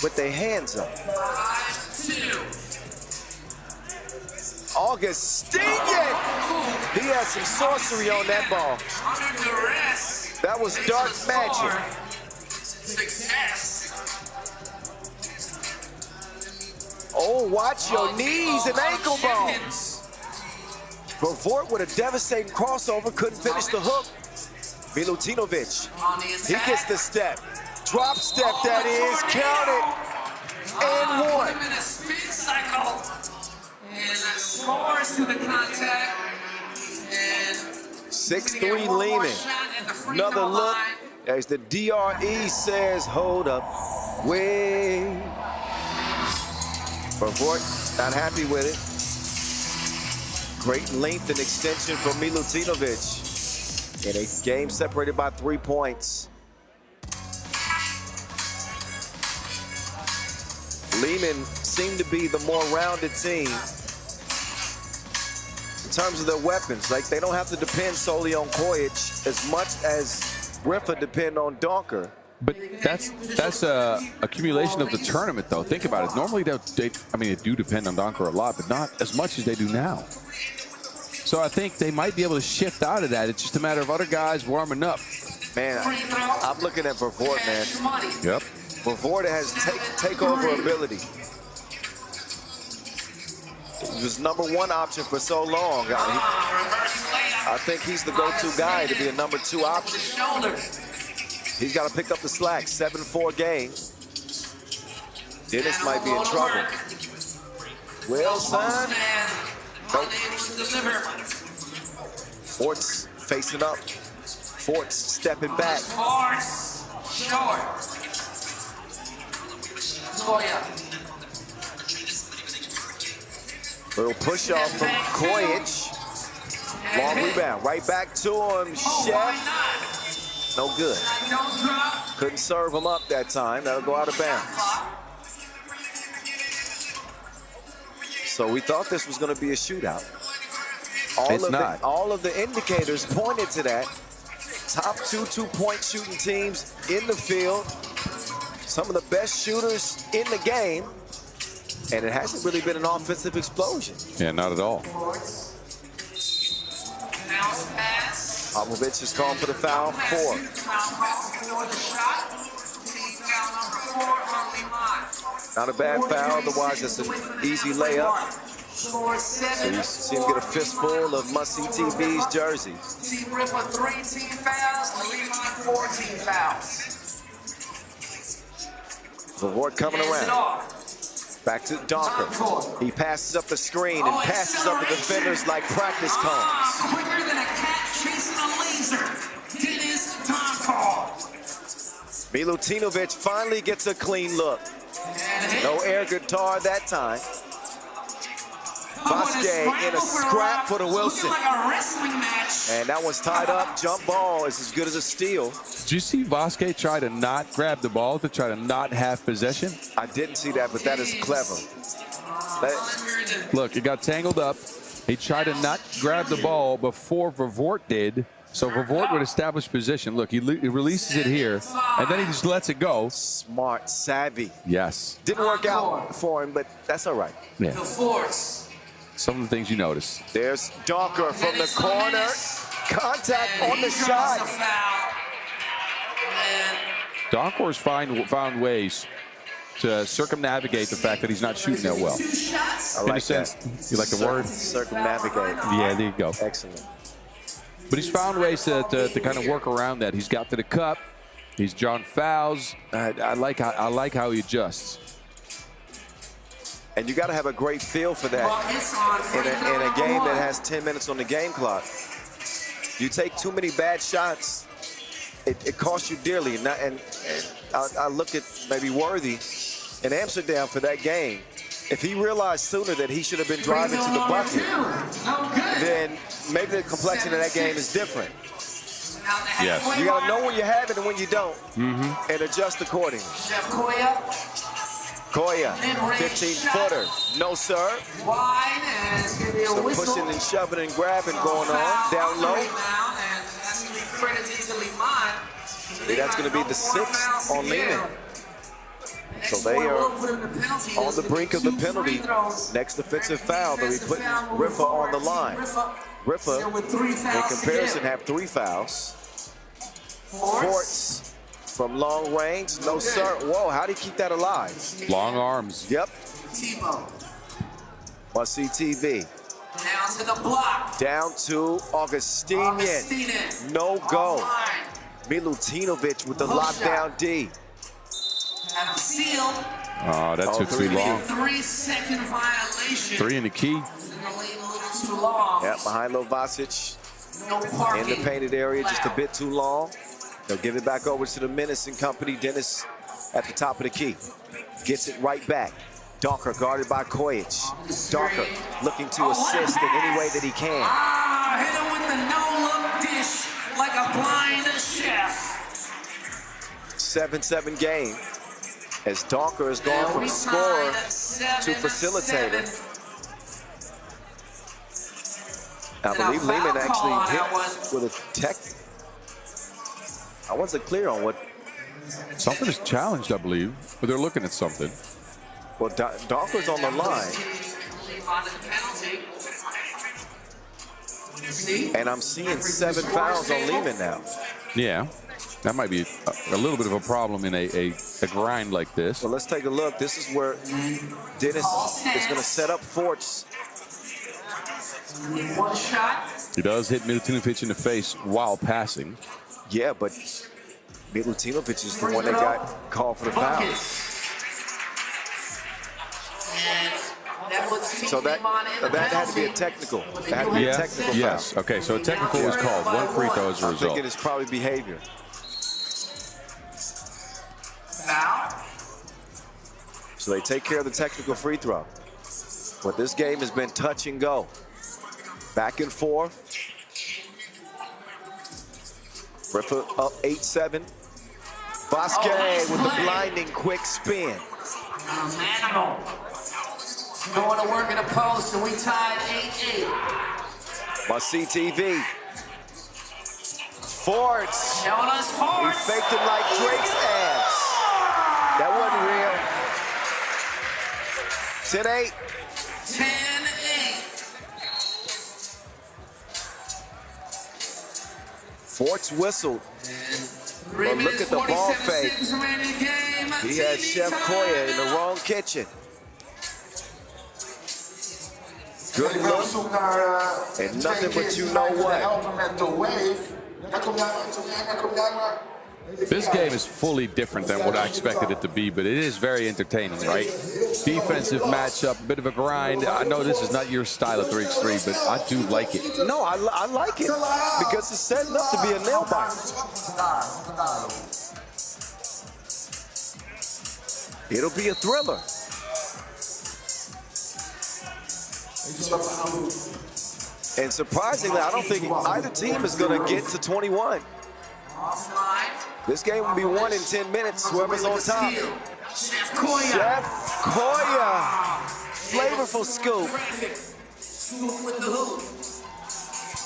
with their hands up. Augustinian! He had some sorcery on that ball. That was dark magic. Oh, watch your knees and ankle bones. Vervoort with a devastating crossover, couldn't finish the hook. Milutinovic, he gets the step. Drop step, that is, count it, and one. In a spin cycle, and scores to the contact, and 6'3" Liman. Another look as the DRE says, hold up, wait. Vervoort not happy with it. Great length and extension from Milutinovic in a game separated by 3 points. Liman seemed to be the more rounded team in terms of their weapons. Like, they don't have to depend solely on Kojic as much as Riffa depend on Donker. But that's a accumulation of the tournament, though. Think about it. Normally, they do depend on Donker a lot, but not as much as they do now. So I think they might be able to shift out of that. It's just a matter of other guys warming up. Man, I'm looking at Vervoort, man. Yep. Vervoort has takeover ability. He was #1 option for so long. I think he's the go-to guy to be a #2 option. He's got to pick up the slack. 7-4 game. Dennis might be in trouble. Well, son. Nope. Forts facing up. Forts stepping back. Short. Little push off from Kojic. Long rebound. Right back to him. Chef. No good. Couldn't serve him up that time. That'll go out of bounds. So we thought this was going to be a shootout. All of the indicators pointed to that. Top 2 two-point shooting teams in the field. Some of the best shooters in the game. And it hasn't really been an offensive explosion. Yeah, not at all. Popovich is calling for the foul. 4. Not a bad foul, otherwise it's an easy layup. So you see him get a fistful of must-see TV's jerseys. Team Riffa 3 team fouls, Liman 14 fouls. Vervoort coming around. Back to Donker. He passes up the screen and passes up the defenders like practice cones. Quicker than a cat chasing a laser. Dennis Donker. Milutinovic finally gets a clean look. No air guitar that time. Vasquez in a scrap for the Wilson. And that one's tied up. Jump ball is as good as a steal. Did you see Vasquez try to not grab the ball, to try to not have possession? I didn't see that, but that is clever. Look, it got tangled up. He tried to not grab the ball before Vervoort did. So Vervoort would establish position. Look, he releases it here, and then he just lets it go. Smart, savvy. Yes. Didn't work out for him, but that's all right. Yeah. Some of the things you notice. There's Donker from the corner. Contact on the shot. Donker's found ways to circumnavigate the fact that he's not shooting that well. I like In a sense, that. you like the word? Circumnavigate. Yeah, there you go. Excellent. But he's found ways to kind of work around that. He's got to the cup. He's drawn fouls. I like how he adjusts. And you got to have a great feel for that in a game that has 10 minutes on the game clock. You take too many bad shots, it costs you dearly. And I look at maybe Worthy in Amsterdam for that game. If he realized sooner that he should have been driving to the bucket, then maybe the complexion of that game is different. Yes. You got to know when you have it and when you don't, and adjust accordingly. Koya, 15-footer, no sir. Some pushing and shoving and grabbing going on, down low. That's going to be the 6th on Liman. So they are on the brink of the penalty. Next defensive foul, they'll be putting Riffa on the line. Riffa, in comparison, have 3 fouls. Forts from long range, no sir. Whoa, how do you keep that alive? Long arms. Yep. Tebow. Must see TV. Down to the block. Down to Augustinian. Augustinian. No go. Offline. Milutinovic with the Hook lockdown D. And a seal. Oh, that took too long. 3-second violation. 3 in the key. And the lane a little too long. Yeah, behind Lovasic No in parking. the painted area, just a bit too long. They'll give it back over to the Menace and company. Dennis at the top of the key. Gets it right back. Docker guarded by Kojic. Docker looking to assist in any way that he can. Ah, hit him with the no-look dish like a blind chef. 7-7 game as Docker has gone And from we scorer tied to 7-7. facilitator. I And a believe foul Liman call on actually that hit with a tech. I wasn't clear on what. Something is challenged, I believe. But they're looking at something. Well, Docker's on the line, and I'm seeing 7 fouls on Liman now. Yeah. That might be a little bit of a problem in a grind like this. Well, let's take a look. This is where Dennis is going to set up Forts. One shot. He does hit Milutinovic in the face while passing. Yeah, but Milutinovic is the one that got called for the foul. So that had to be a technical. That had to be a technical Yes. foul. Okay, so a technical is called. 1 free throw as a I'm result. thinking it's probably behavior. Foul. So they take care of the technical free throw. But this game has been touch and go. Back and forth. Riffa up 8-7. Vasquez with the blinding quick spin. Manimal. Going to work in a post, and we tied 8-8. Must see TV. Forts. Showing us He forward. faked it like Drake's ass. That wasn't real. 10-8. 10-8. Forts whistled. But look at the ball fake. He had Chef Koya in the wrong kitchen. Good look. And nothing but you know what. This game is fully different than what I expected it to be, but it is very entertaining, right? Defensive matchup, a bit of a grind. I know this is not your style of 3x3, but I do like it. No, I like it because it's setting up to be a nail biter. It'll be a thriller. And surprisingly, I don't think either team is going to get to 21. This game will be won in 10 minutes, whoever's on top. Chef Koya. Chef Koya. Flavorful scoop. With the hoop.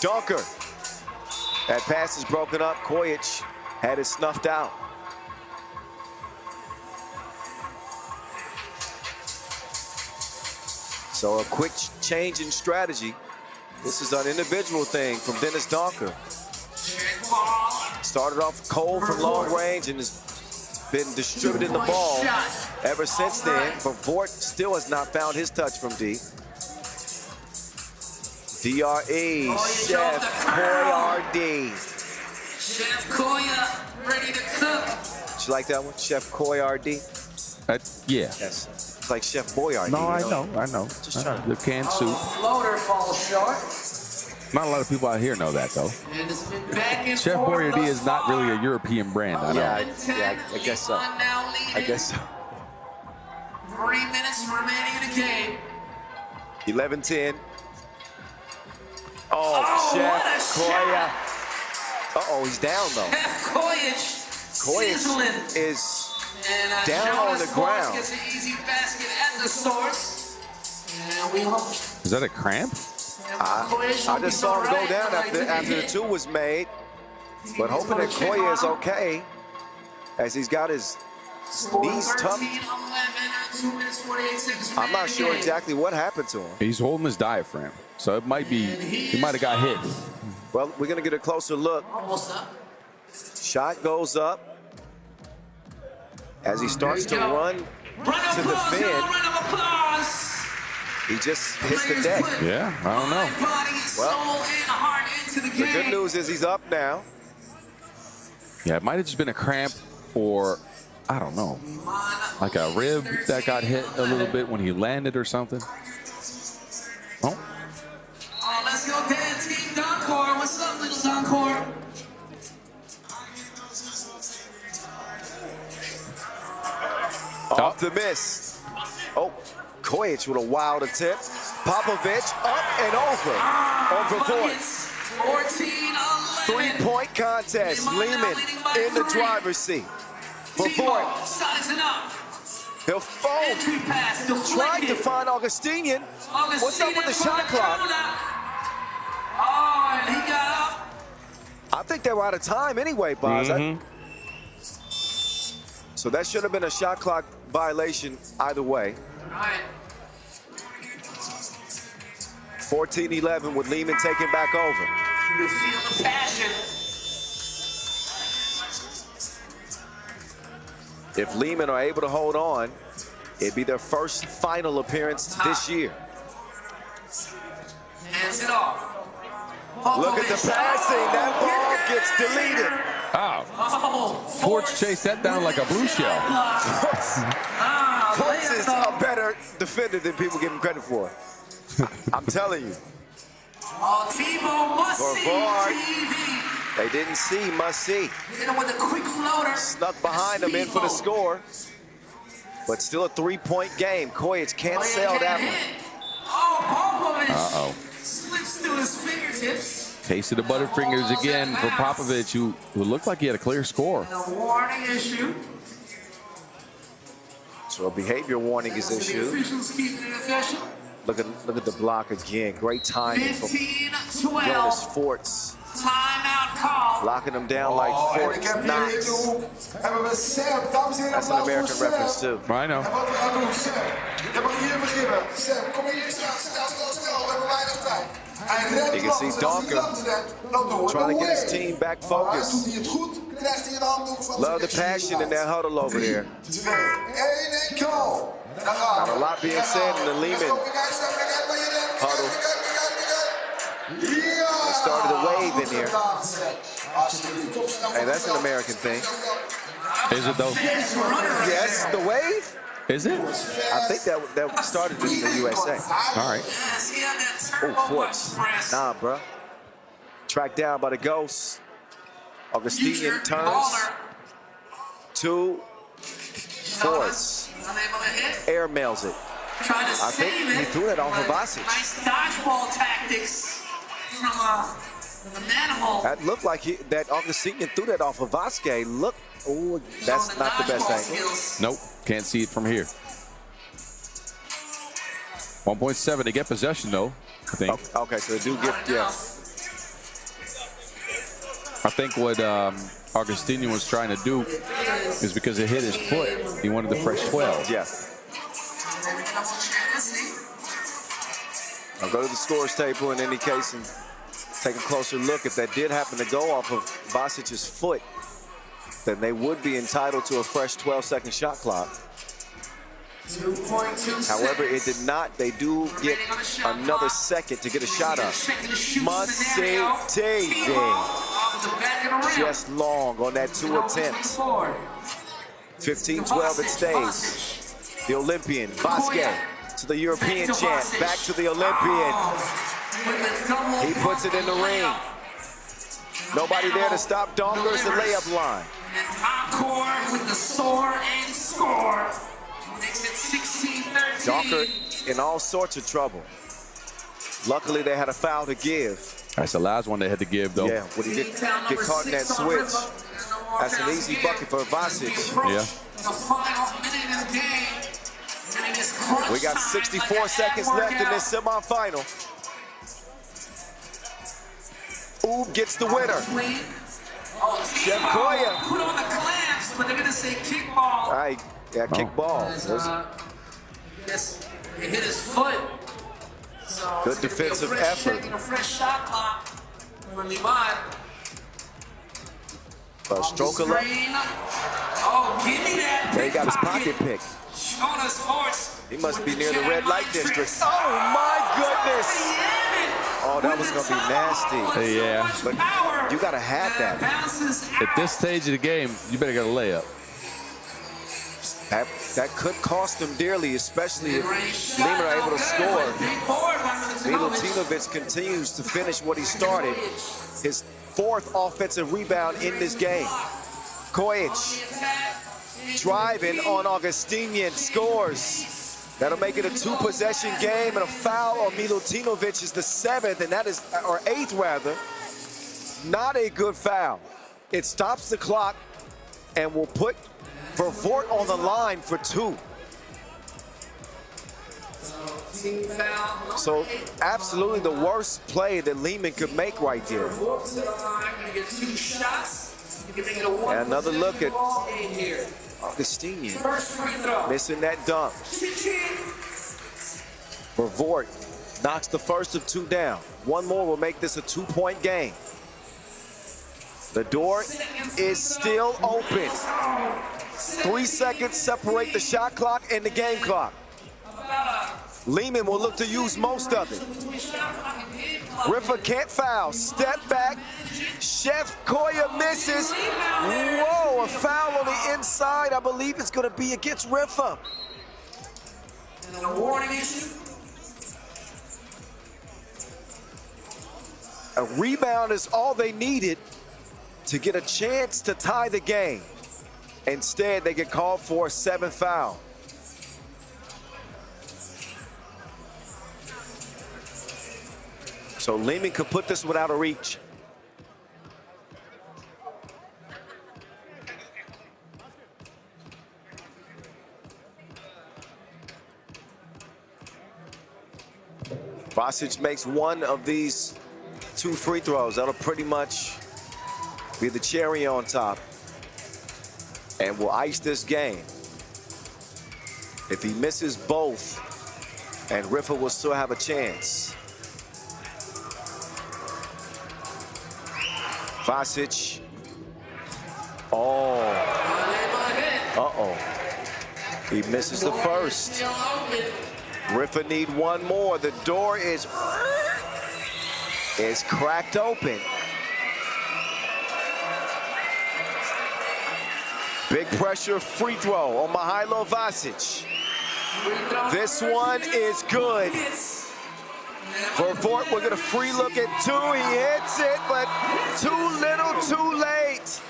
Docker. That pass is broken up. Kojic had it snuffed out. So a quick change in strategy. This is an individual thing from Dennis Docker. Started off cold from long range and has been distributing the ball ever since then. But Fort still has not found his touch from D. DRE, Chef Koyardi. Chef Koya, ready to cook. Did you like that one, Chef Koyardi? Yeah. Yes, it's like Chef Boyardee. No, I know. Just trying to. The canned soup. Floater falls short. Not a lot of people out here know that, though. And it's been back and Chef forth Boyardee thus is not really far. a European brand, I know. Yeah, I guess so. Liman now leading. I guess so. 3 minutes remaining in the game. 11-10. Oh, what a Chef Koya. Uh-oh, he's down though. Chef Kojic sizzling. Kojic is And down on Jonas the Force ground. gets an easy basket at the source. And we hope. Is that a cramp? I just saw him go down after the two was made. But hoping that Koya is okay as he's got his knees tucked. 13-11, 2 minutes 48 seconds. I'm not sure remaining in the game. exactly what happened to him. He's holding his diaphragm, so it might be, he might have got hit. Well, we're going to get a closer look. Almost up. Shot goes up as he starts to run to defend. Round of applause. He just hits the deck. Yeah, I don't know. Body, soul, and heart into the The game. good news is he's up now. Yeah, it might have just been a cramp or, I don't know, like a rib that got hit a little bit when he landed or something. Oh, Oh, let's go, Dan. Team Doncor. What's up, little Doncor? Off the miss. Oh, Kojic with a wild attempt. Popovich up and over. Over Buckets. 14-11. Three-point contest. Liman in the driver's seat. For Voigt. Sizing up. He'll fold. Entry pass. Trying to Deflected. find Augustinian. What's up with the Augustinian shot for clock? counter. Oh, and he got up. I think they were out of time anyway, Boz. So that should have been a shot clock violation either way. All right. 14-11 with Liman taking back over. You feel the passion. If Liman are able to hold on, it'd be their first final appearance this year. Hands it off. Look at the passing. That ball gets deleted. oh. Oh, Forts chased that down like a blue shell. Forts is a better defender than people give him credit for. I'm telling you. Oh, Tebow must For see Vard. TV. They didn't see, must see. Hit him with a quick floater. Snuck behind him in for the Tebow. score. But still a three-point game. Kojic can't Oh, yeah, sell that can't one. hit. Oh, Popovich. Uh-oh. Slips through his fingertips. Taste of the Butterfingers again for Popovich, who looked like he had a clear score. A warning issue. So a behavior warning is The issued. officials keeping it official. Look at the block again. Great timing from 15-12. Jonas Forts. Timeout call. Locking them down like En ik Fort heb hier in Knox. de hoek hebben we Sam. Dames en heren, That's an applaus voor American Sam. reference too. I know. En wat we gaan doen, Sam. Dan mag je hier beginnen. Sam, kom hier staan. Snel. We hebben weinig tijd. Hij rent You can see langs. Als hij Donker langs rent, dan doen we trying to get his away. team back Maar focused. doet hij het goed, krijgt hij een handdoek van Love the passion in that huddle over there. 2, 1 en go. Daar gaan we. Not a lot being said in the Liman huddle. They started a wave in here. Hey, that's an American thing. Is it though? Yes, the wave. Is it? I think that started in the USA. All right. Yes, he had that Oh, turbo Forts. button press. Nah, bruh. Tracked down by the Ghosts. Augustinian Future turns baller. to Forts. Unable to hit. Air mails it. Tried to I think save he it. threw that off of but Vasic. Nice dodgeball tactics from the Manimal. That looked like that Augustinian threw that off of Vasquez. Look, oh, that's Showing not the best dodgeball angle. skills. Nope. Can't see it from here. 1.7 to get possession though, I think. Okay, so they do get, yeah. I think what Augustinian was trying to do is because it hit his foot, he wanted the fresh 12. Yeah. I'll go to the scores table in any case and take a closer look. If that did happen to go off of Vasic's foot, then they would be entitled to a fresh 12-second shot clock. 2.26. However, it did not. They do get another second to get a shot up. Must see TV. Just long on that 2 attempts. 15-12 it stays. The Olympian, Vasquez, to the European champ, back to the Olympian. He puts it in the ring. Nobody there to stop Donker at the layup line. And Encore with the soar and score. Makes it 16-13. Donker in all sorts of trouble. Luckily, they had a foul to give. That's the last one they had to give though. Yeah, when he get caught in that switch, that's an easy bucket for Vasic. Yeah. The final minute of the game. And it is crunch We got time, 64 like a seconds ab left in workout. this semifinal. Oob gets the winner. Oh, Jeff Koya. put on the clamps, but they're gonna say kickball. All right, yeah, kick ball. As, yes, it hit his foot. So Good it's gonna be defensive a fresh effort. check and a fresh shot clock for Liman. Stroke of luck. Screen. Oh, give me that. There he got his pocket pick. Showing us force. He must be near the red light district. Oh my goodness! Oh, that was gonna be nasty. Yeah. But you gotta have that. At this stage of the game, you better get a layup. That could cost him dearly, especially if Liman are able to score. Milutinovic continues to finish what he started. His 4th offensive rebound in this game. Kojic driving on Augustinian, scores. That'll make it a 2-possession game, and a foul on Milutinovic is the 7th, and that is, or 8th rather. Not a good foul. It stops the clock and will put Vervoort on the line for 2. So absolutely the worst play that Liman could make right there. And another look at Augustinian missing that dunk. Vervoort knocks the first of 2 down. One more will make this a 2-point game. The door is still open. 3 seconds separate the shot clock and the game clock. Liman will look to use most of it. Riffa can't foul. Step back. Chef Koya misses. Whoa, a foul on the inside. I believe it's going to be against Riffa. And a warning issue. A rebound is all they needed to get a chance to tie the game. Instead, they get called for a 7th foul. So Liman could put this one out of reach. Vasic makes one of these 2 free throws. That'll pretty much be the cherry on top and will ice this game. If he misses both, and Riffa will still have a chance. Vasic. Oh. Uh-oh. He misses the first. Riffa need one more. The door is cracked open. Big pressure free throw on Mihailo Vasic. This one is good. Vervoort will get a free look at 2. He hits it, but too little, too late.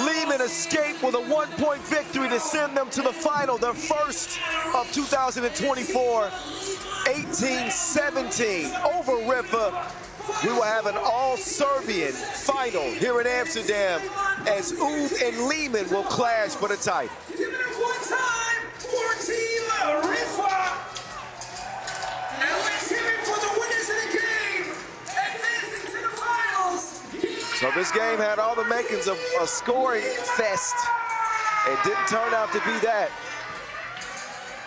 Liman escaped with a 1-point victory to send them to the final, their first of 2024, 18-17 over Riffa. We will have an all-Serbian final here in Amsterdam as Ub and Liman will clash for the title. Give it up one time for Team Riffa. And let's hear it for the winners of the game, advancing to the finals. So this game had all the makings of a scoring fest. It didn't turn out to be that.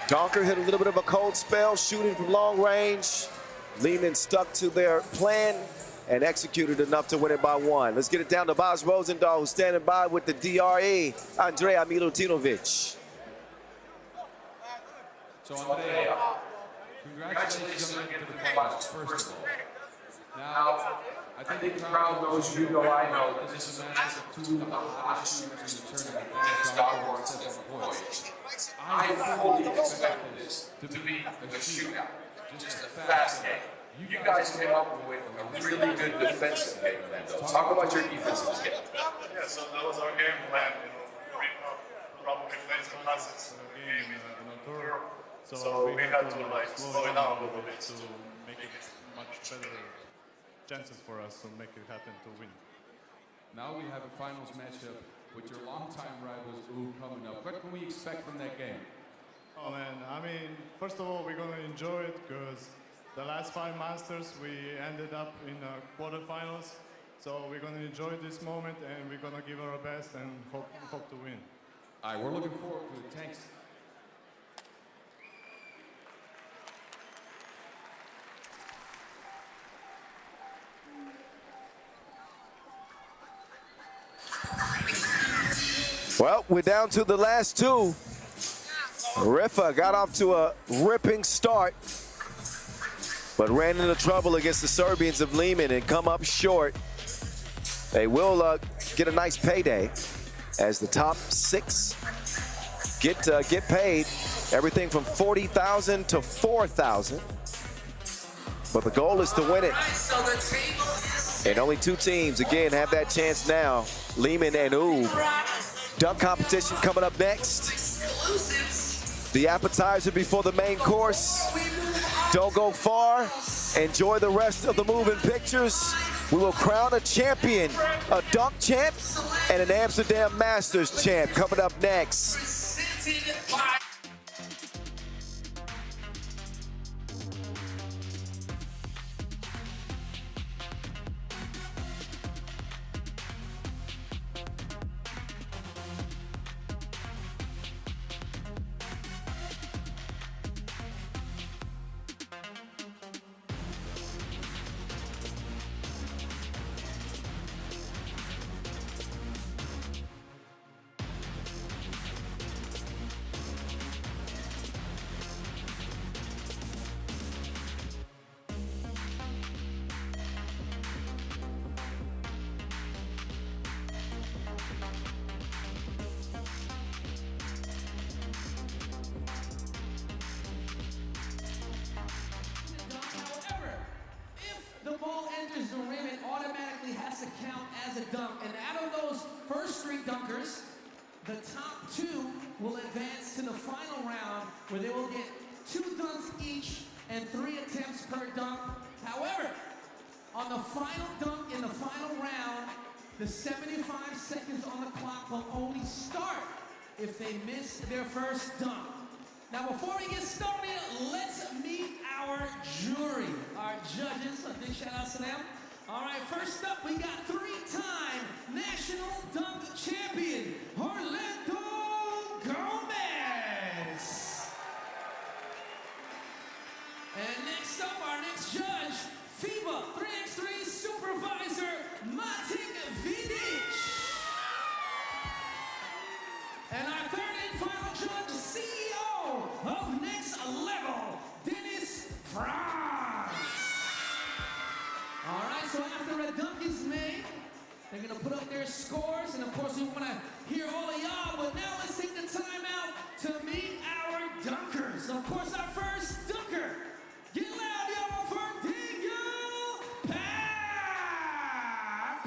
Donker hit a little bit of a cold spell, shooting from long range. Liman stuck to their plan and executed enough to win it by 1. Let's get it down to Bas Rosendahl, who's standing by with the DRE, Andrea Milutinovic. So Andrea, congratulations on making the finals, first of all. Now, I think the crowd knows, you know, I know, that this is a match of 2 of the hottest shooters in the tournament, and Stockport and 7 points. I fully expected this to be a shootout. Just a fast game. You guys came up with a really good defensive game plan, though. Talk about your defensive game. Yeah, so that was our game plan. Riffa probably plays the classics game in a tour. So we had to slow it down a little bit to make it much better chances for us to make it happen to win. Now we have a finals matchup with your longtime rivals coming up. What can we expect from that game? Oh man, I mean, first of all, we're gonna enjoy it because the last 5 Masters we ended up in quarterfinals. So we're gonna enjoy this moment and we're gonna give our best and hope to win. All right, we're looking forward to it. Thanks. Well, we're down to the last two. Riffa got off to a ripping start, but ran into trouble against the Serbians of Liman and come up short. They will get a nice payday as the top 6 get paid everything from $40,000 to $4,000. But the goal is to win it. And only 2 teams, again, have that chance now. Liman and Oob. Dunk competition coming up next. The appetizer before the main course. Don't go far. Enjoy the rest of the moving pictures. We will crown a champion, a dunk champ, and an Amsterdam Masters champ coming up next. The ball enters the rim, it automatically has to count as a dunk. And out of those first 3 dunkers, the top 2 will advance to the final round where they will get 2 dunks each and 3 attempts per dunk. However, on the final dunk in the final round, the 75 seconds on the clock will only start if they miss their first dunk. Now, before we get started, let's meet our jury, our judges. A big shout out to them. All right, first up, we got 3-time national dunk champion, Orlando Gomez. And next up, our next judge, FIBA 3x3 supervisor, Matic Vidic. And our third and final judge, CEO of Next Level, Dennis Franz. All right, so after a dunk is made, they're gonna put up their scores, and of course we wanna hear all of y'all, but now let's take the time out to meet our dunkers. Of course, our first dunker, get loud, y'all, for Dingle Pap.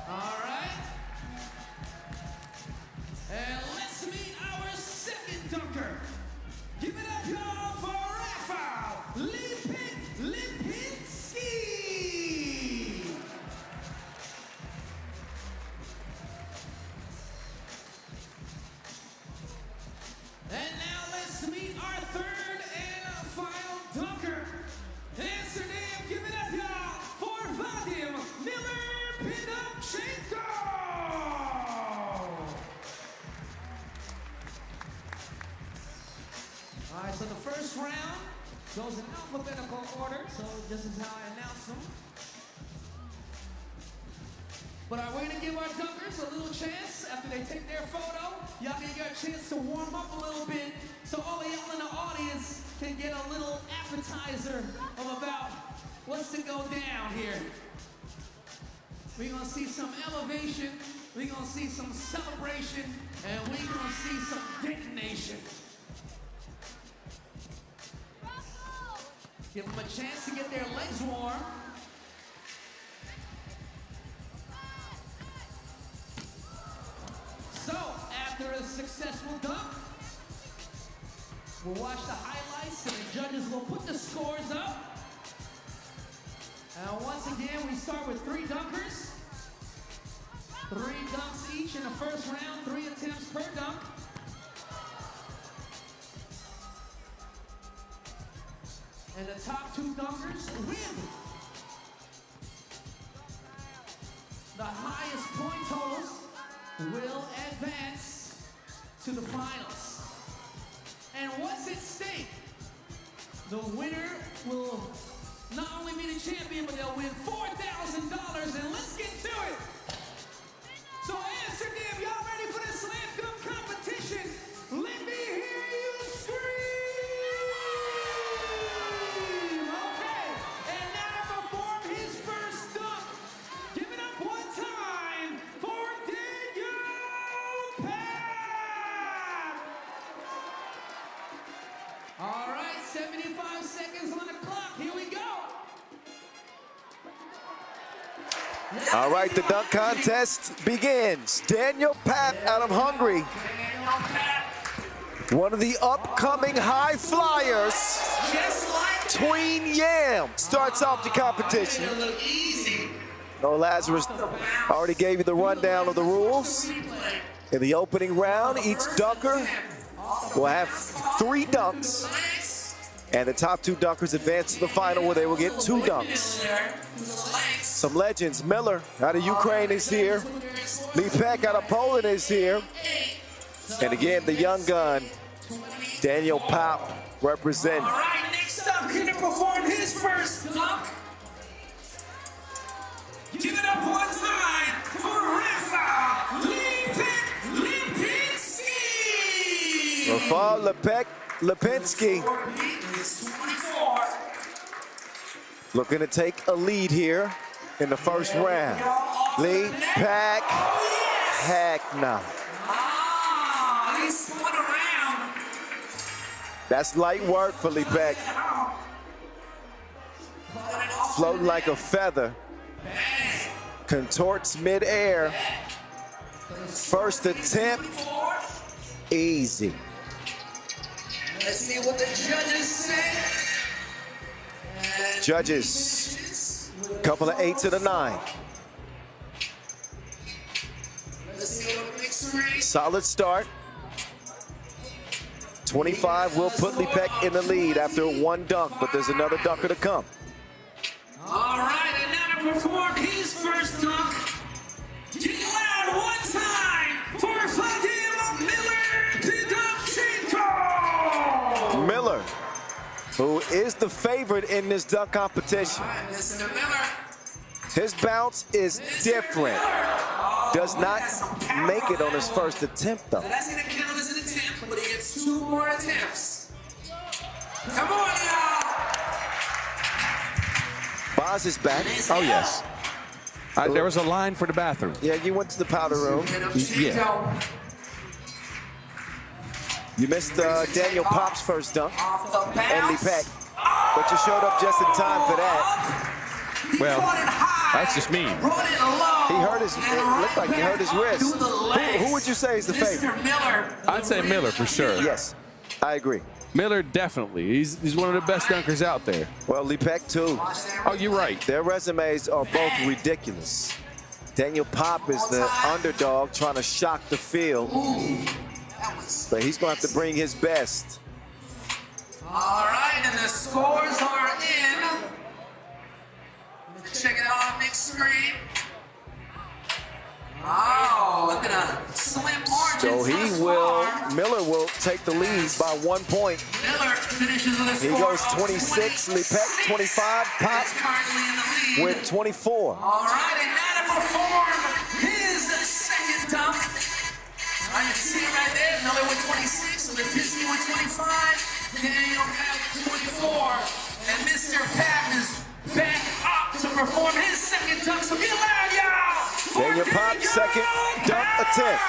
All right. And let's meet our second dunker. Give it up, y'all, for Riffa Lipinski. And now let's meet our third and final dunker. Amsterdam, give it up, y'all, for Vadim Miller-Pinochenko. All right, so the first round goes in alphabetical order, so this is how I announce them. But we're gonna give our dunkers a little chance after they take their photo. Y'all can get a chance to warm up a little bit, so all of y'all in the audience can get a little appetizer of about what's to go down here. We're gonna see some elevation, we're gonna see some celebration, and we're gonna see some detonation. Give them a chance to get their legs warm. So, after a successful dunk, we'll watch the highlights and the judges will put the scores up. And once again, we start with 3 dunkers. 3 dunks each in the first round, 3 attempts per dunk. And the top 2 dunkers win. The highest point totals will advance to the finals. And what's at stake? The winner will not only be the champion, but they'll win $4,000. And let's get to it. So Amsterdam, y'all ready for the slam dunk competition? Let me hear you scream. Okay, and now to perform his first dunk. Give it up one time for Daniel Papp. All right, 75 seconds on the clock. Here we go. All right, the dunk contest begins. Daniel Papp out of Hungary. One of the upcoming high flyers. Tween Yam starts off the competition. No, Lazarus already gave you the rundown of the rules. In the opening round, each dunker will have 3 dunks. And the top 2 dunkers advance to the final where they will get 2 dunks. Some legends. Miller out of Ukraine is here. Lipek out of Poland is here. And again, the young gun, Daniel Papp, representing. All right, next up, here to perform his first dunk. Give it up one time for Riffa Lipinski. Riffa Lipinski. 24. Looking to take a lead here in the first round. Lipek, heck no. Ah, he spun around. That's light work for Lipek. Floating like a feather. Contorts midair. First attempt, easy. Let's see what the judges say. Judges, couple of 8s and a 9. Let's see what the mixed race. Solid start. 25 will put Lipek in the lead after 1 dunk, but there's another dunker to come. All right, and now to perform his first dunk. Get loud one time for Vadim Miller. Miller, who is the favorite in this dunk competition. All right, listen to Miller. His bounce is different. Does not make it on his first attempt, though. That's going to count as an attempt, but he gets 2 more attempts. Come on, y'all. Boz is back. Oh, yes. There was a line for the bathroom. Yeah, you went to the powder room. Yeah. You missed Daniel Papp's first dunk Off the and bounce. Lipek, but you showed up just in time for that. Well, Brought it high, that's just mean. brought it low, He hurt his, and it looked like he hurt his right back wrist. up to the legs. Who would you say is the favorite? Mr. Miller. I'd say Miller for sure. Yes, I agree. Miller definitely. He's one of the best dunkers out there. Well, Lipek too. Oh, you're right. Their resumes are both ridiculous. Daniel Papp is the underdog trying to shock the field, That was but he's going to have to bring his best. all right, and the scores are in. Check it out on the big screen. Oh, look at a slim margin. So he thus will, far. Miller will take the lead by 1 point. Miller finishes with a He score goes of 26, Lipek 25, Papp That's currently in the lead. with 24. All right, and now to perform his second dunk. I can see it right there. Miller with 26, so the Pisky with 25. Daniel Papp 24. And Mr. Papp is back up to perform his second dunk. So get loud, y'all. Daniel Papp's second dunk attempt.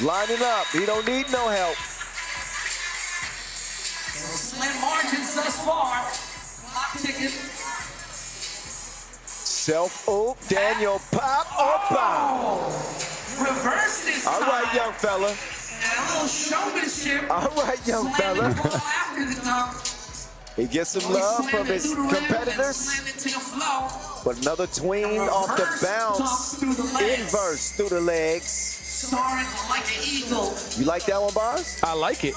Lining up. He don't need no help. Slim margins thus far. Clock ticking. Self-oop. Daniel Papp. Opa. Reverse this All time. right, young fella. And a little showmanship. All right, young Slam the fella. ball after the dunk. He gets some love from his competitors, Slam it to the floor. but another tween off the bounce. Inverse through the legs. Soaring like an eagle. You like that one, Boz? I like it.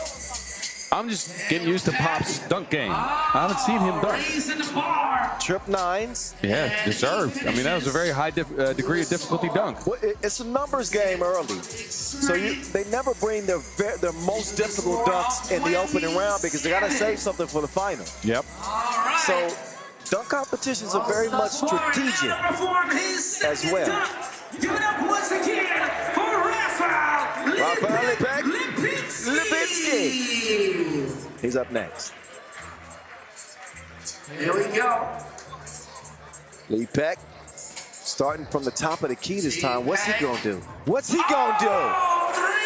I'm just getting used to Pop's dunk game. I haven't seen him dunk. Raising the bar. Trip nines. Yeah, deserved. I mean, that was a very high degree of difficulty dunk. Well, it's a numbers game early. So they never bring their most difficult dunks in the opening round because they got to save something for the final. Yep. So dunk competitions are very much strategic as well. Give it up once again for Riffa Lipinski. He's up next. Here we go. Lee Peck starting from the top of the key this time. What's he gonna do? What's he gonna do?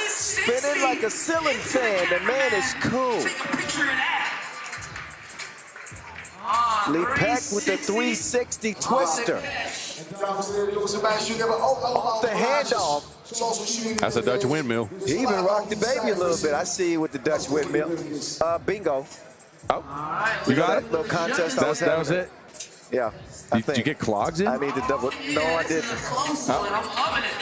Spinning like a ceiling fan. The man is cool. Take a picture of that. Lee Peck with the 360 twister. Off the handoff. That's a Dutch windmill. He even rocked the baby a little bit. I see you with the Dutch windmill. Bingo. Oh, you got it? Little contest. That was it? Yeah. Did you get clogs in? I need to double. No, I didn't. I'm loving it.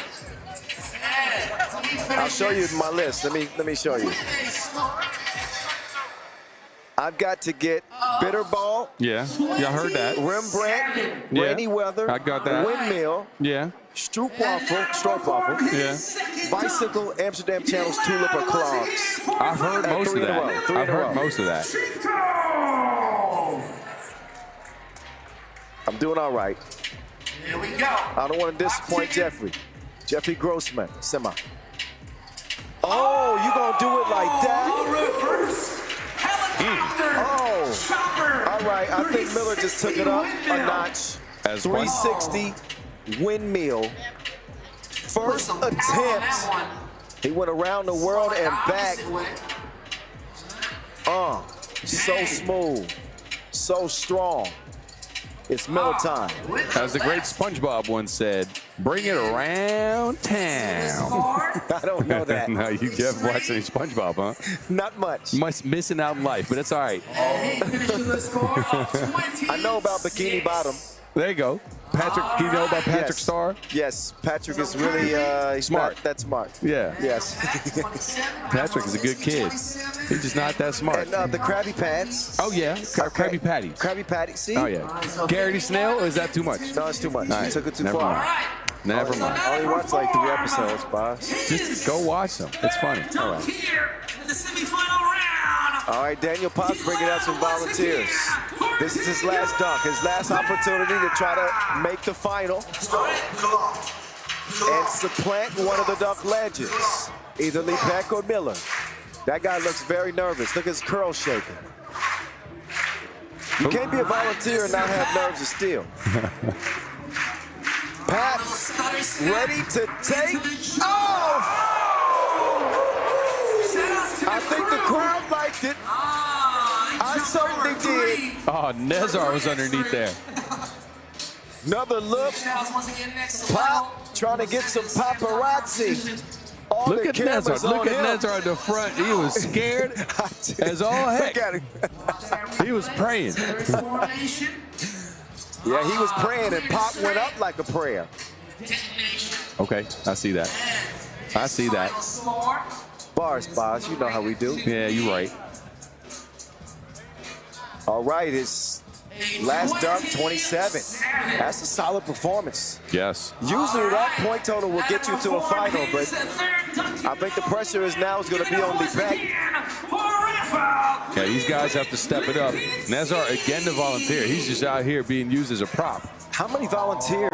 I'll show you my list. Let me show you. I've got to get Bitterball. Yeah, I heard that. Rembrandt, Yeah. Rainy Weather. I got that. Windmill. Yeah. Stroopwafel. Yeah. Bicycle, Amsterdam Channel's Tulip or Clogs. I've heard most of Three in a row. that. Three in I've a heard row. most of that. I'm doing all right. Here we go. I don't want to disappoint Jeffrey. Jeffrey Grossman, semi. Oh, you gonna do it like that? Reverse helicopter. Oh, Chopper. all right. I think Miller just took it up a notch. As 360 windmill. First attempt. He went around the world and back. So smooth, so strong. It's Miller time. As the great SpongeBob once said, bring it around town. I don't know that. No, you haven't watched any SpongeBob, huh? Not much. Missing out in life, but it's all right. I know about Bikini Bottom. There you go. Patrick, do you know about Patrick Yes. Starr? Yes, Patrick is really he's Smart. not that smart. Yeah. Yes. Patrick is a good kid. He's just not that smart. And the Krabby Patties. Oh, yeah. Krabby Patty. Krabby Patty. See? Oh, yeah. Garrity Snail, or is that too much? No, it's too much. All You right. took it too Never far. mind. Never mind. I only watched like 3 episodes, boss. Just go watch them. It's funny. All right. Here in the semifinal round. All right, Daniel Potts bringing out some volunteers. This is his last dunk, his last opportunity to try to make the final and supplant one of the dunk legends, either Lee Peck or Miller. That guy looks very nervous. Look at his curls shaking. You can't be a volunteer and not have nerves of steel. Pat, ready to take off. I think the crowd liked it. I certainly did. Oh, Nezar was underneath there. Another look. Pop trying to get some paparazzi. All Look the at cameras Nezar. Look on at him. Nezar at the front. He was scared as all heck. Look at him. He was praying. Yeah, he was praying and Pop went up like a prayer. Okay, I see that. I see that. Bars, boss. You know how we do. Yeah, you're right. All right, his last dunk, 27. That's a solid performance. Yes. Usually that point total will get you to a final, but I think the pressure is now going to be on Lee Peck. Yeah, these guys have to step it up. Nezar, again, the volunteer. He's just out here being used as a prop. How many volunteers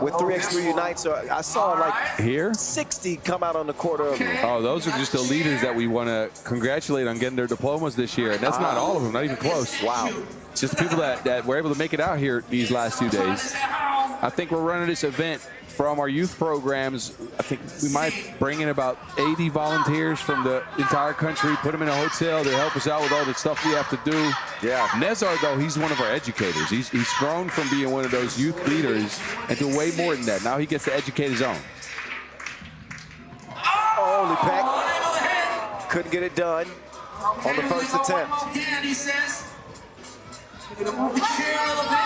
with 3x3 Unites? I saw like Here? 60 come out on the court earlier. Oh, those are just the leaders that we want to congratulate on getting their diplomas this year. And that's not all of them, not even close. Wow. It's just the people that were able to make it out here these last 2 days. I think we're running this event from our youth programs. I think we might bring in about 80 volunteers from the entire country, put them in a hotel to help us out with all the stuff we have to do. Yeah. Nezar, though, he's one of our educators. He's grown from being one of those youth leaders into way more than that. Now he gets to educate his own. Oh, Lee Peck couldn't get it done on the first attempt. He says. Gonna move the chair a little bit.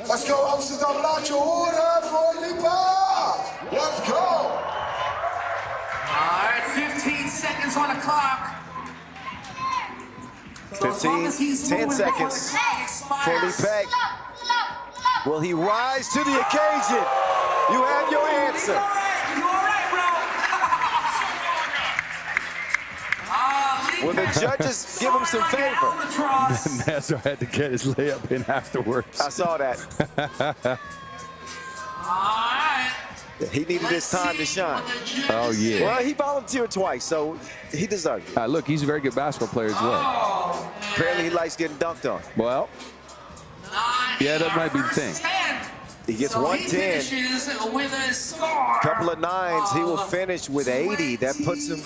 Let's go Amsterdam, laat je horen voor Liman. Let's go. All right, 15 seconds on the clock. So as long 15, as he's 10 moving before the seconds. clock expires. 40 peg. Will he rise to the occasion? You have your answer. You all right, bro? Will the judges give him some favor? Nasser had to get his layup in afterwards. I saw that. All right. He needed his time to shine. Oh, yeah. Well, he volunteered twice, so he deserved it. Look, he's a very good basketball player as well. Apparently, he likes getting dunked on. Well, yeah, that might be the thing. He gets So 110. He finishes with a score. Couple of nines, he will finish with 80. That puts him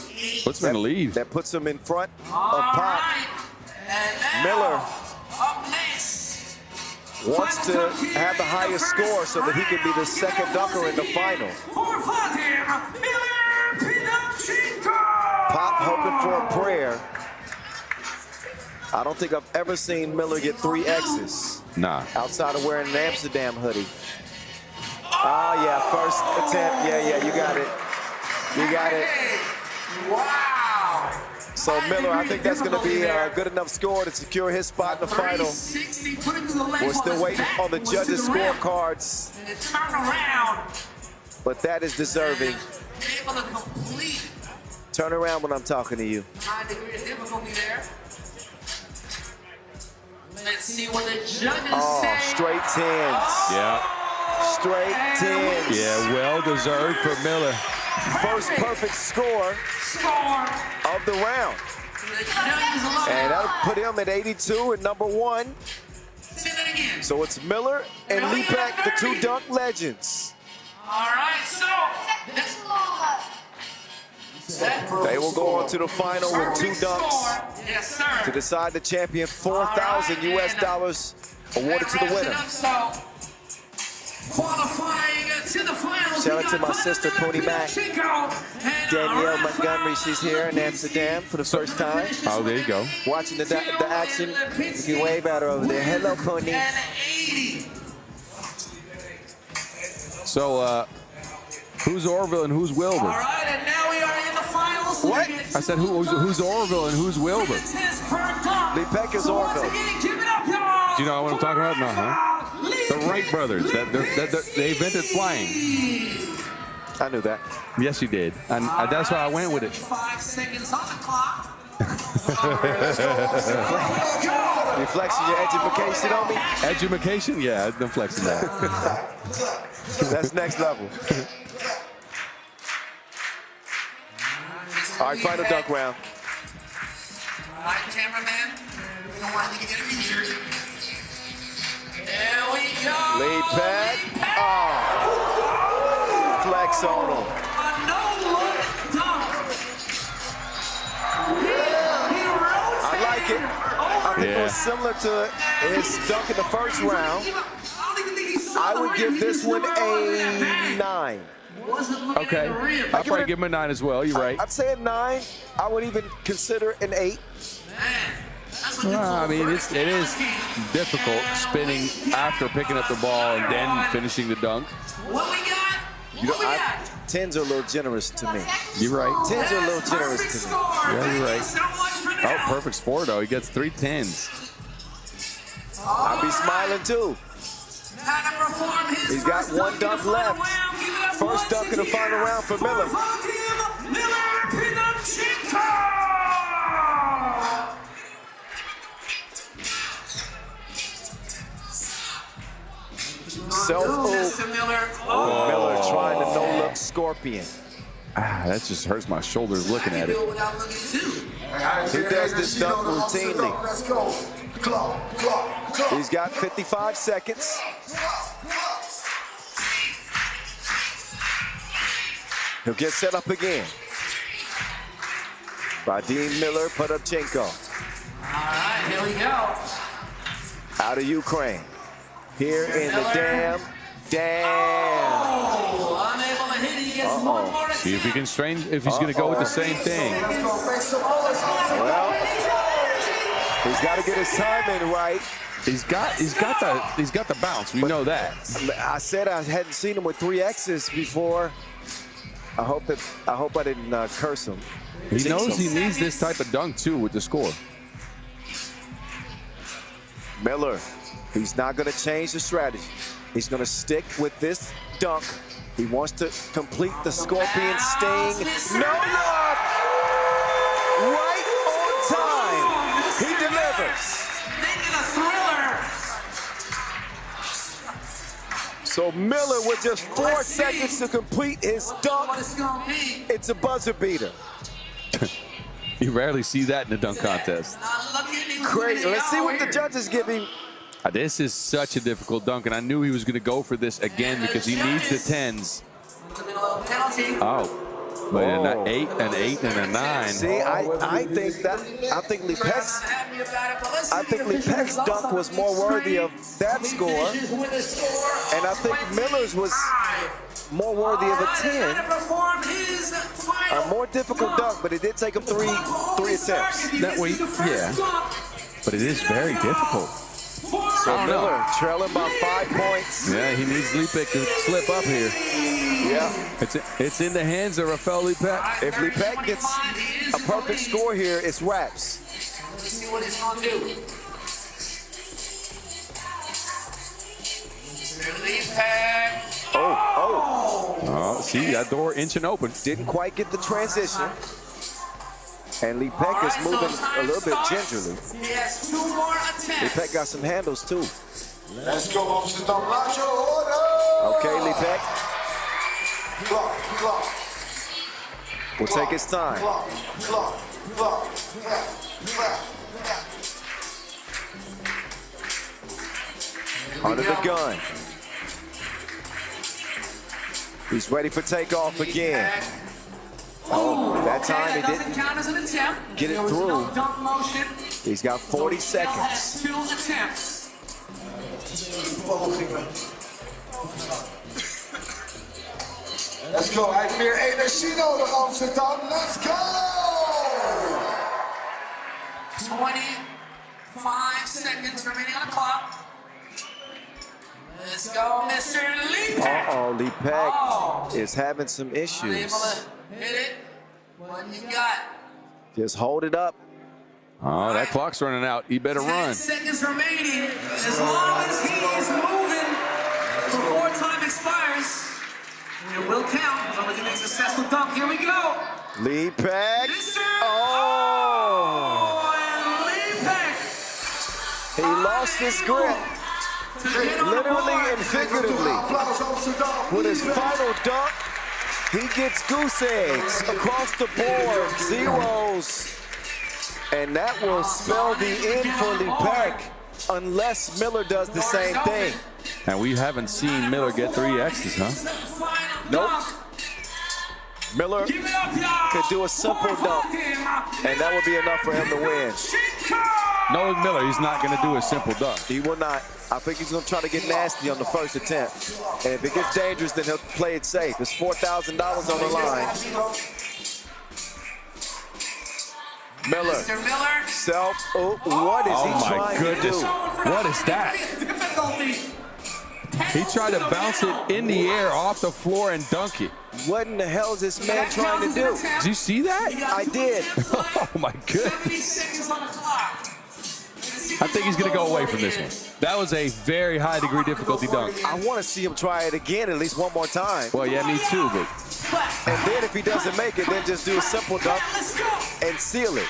in the lead. That puts him in front of All Pop. right. And now, Miller up next. wants to have the highest score so that he can be the second dunker in the final. For Vladimir Pinochenko. Pop hoping for a prayer. I don't think I've ever seen Miller get 3 X's Nah. outside of wearing an Amsterdam hoodie. Oh, yeah, first attempt. Yeah, you got it. You got it. Wow. So Miller, I think that's going to be a good enough score to secure his spot in the final. 360, put it to the leg We're on still his waiting back, on the was judges' to the rim. scorecards, And it turned around. but that is deserving. Able to complete. Turn around when I'm talking to you. High degree of difficulty there. Let's see what the judges Oh, say. straight 10s. Yeah. Straight 10s. Yeah, well deserved for Miller. First perfect score Score. of the round. The judges love And it. that'll put him at 82 and number 1. Say that again. So it's Miller and Lipek, the 2 dunk legends. All right, so They will go on to the final with 2 dunks yes, sir. to decide the champion. $4,000 US dollars awarded to the winner. Qualifying to the finals. Shout out to my sister, Pony Mac. Danielle Montgomery, she's here in Amsterdam for the first time. Oh, there you go. Watching the action. You can wave at her over there. Hello, Pony. And 80. So, who's Orville and who's Wilbur? All right, and now we are in the finals. What? I said, who's Orville and who's Wilbur? Lipek is Orville. Do you know what I'm talking about? No, huh? The Wright brothers. They invented flying. I knew that. Yes, you did. And that's why I went with it. 5 seconds on the clock. You flexing your education on me? Education? Yeah, I'm flexing that. That's next level. All right, final dunk round. All right, cameraman. We don't want to get injured. There we go. Lead pad. Oh. Flex on him. A no-look dunk. He rotated. I like it. I think it was similar to his dunk in the first round. I would give this one a 9. Okay. I'll probably give him a 9 as well. You're right. I'd say a 9. I would even consider an 8. I mean, it is difficult spinning after picking up the ball and then finishing the dunk. What we got? You know, 10s are a little generous to me. You're right. 10s are a little generous to me. Yeah, you're right. Oh, perfect score, though. He gets 3 10s. I'd be smiling, too. He's got 1 dunk left. First dunk in the final round for Miller. Self-oop. Miller trying to no-look scorpion. That just hurts my shoulders looking at it. He does this dunk routinely. Let's go. Clock. He's got 55 seconds. He'll get set up again. Vadim Miller, Podopchenko. All right, here we go. Out of Ukraine. Here in the damn. Oh, unable to hit. He gets one more attempt. See if he can strain, if he's going to go with the same thing. Well, he's got to get his timing right. He's got the bounce. We know that. I said I hadn't seen him with 3 X's before. I hope I didn't curse him. He knows he needs this type of dunk too with the score. Miller, he's not going to change the strategy. He's going to stick with this dunk. He wants to complete the scorpion sting. No look! Right on time. He delivers. Making a thriller. So Miller with just 4 seconds to complete his dunk. What it's gonna be. It's a buzzer beater. You rarely see that in a dunk contest. Crazy. Let's see what the judges give him. This is such a difficult dunk, and I knew he was going to go for this again because he needs the 10s. Oh, but an 8, an 8, and a 9. See, I think Lipek's dunk was more worthy of that score, and I think Miller's was more worthy of a 10. A more difficult dunk, but it did take him three attempts. That way, yeah. But it is very difficult. So Miller trailing by 5 points. Yeah, he needs Lipek to slip up here. Yeah. It's in the hands of Rafael Lipek. If Lipek gets a perfect score here, it's wraps. Let's see what he's gonna do. Lipek. Oh, see, that door inching open. Didn't quite get the transition. And Lipek is moving a little bit gingerly. He has 2 more attempts. Lipek got some handles too. Let's go, Amsterdam. Laat je horen. Okay, Lipek. Klok, klok. We'll take his time. Klok, klok, klok. Under the gun. He's ready for takeoff again. Oh, that time he didn't count as an attempt. get it There was through. no dunk motion. He's got 40 Has seconds. 2 attempts. Let's go. Hij heeft meer energie nodig, Amsterdam. Let's go! 25 seconds remaining on the clock. Let's go, Mr. Lipek. Uh-oh, Lipek is having some Unable issues. to hit it. What you got? Just hold it up. Oh, that clock's running out. He better 10 run. seconds remaining. As long as he is moving before time expires, it will count. As long as he makes a successful dunk. Here we go. Lipek. Mr. Oh! And Lipek. He lost his grip, literally and figuratively. Applaus, Amsterdam. With his final dunk, he gets goose eggs across the board, zeros. And that will spell the end for Lipek unless Miller does the same thing. And we haven't seen Miller get 3 X's, huh? Nope. Miller could do a simple dunk, and that would be enough for him to win. Knowing Miller, he's not going to do a simple dunk. He will not. I think he's going to try to get nasty on the first attempt. And if it gets dangerous, then he'll play it safe. It's $4,000 on the line. Miller. Mr. Miller. Self. Oh, what is he trying to do? What is that? He tried to bounce it in the air off the floor and dunk it. What in the hell is this man trying to do? Did you see that? I did. Oh my goodness. I think he's going to go away from this one. That was a very high degree difficulty dunk. I want to see him try it again at least one more time. Well, yeah, me too, but And then if he doesn't make it, then just do a simple dunk and seal it.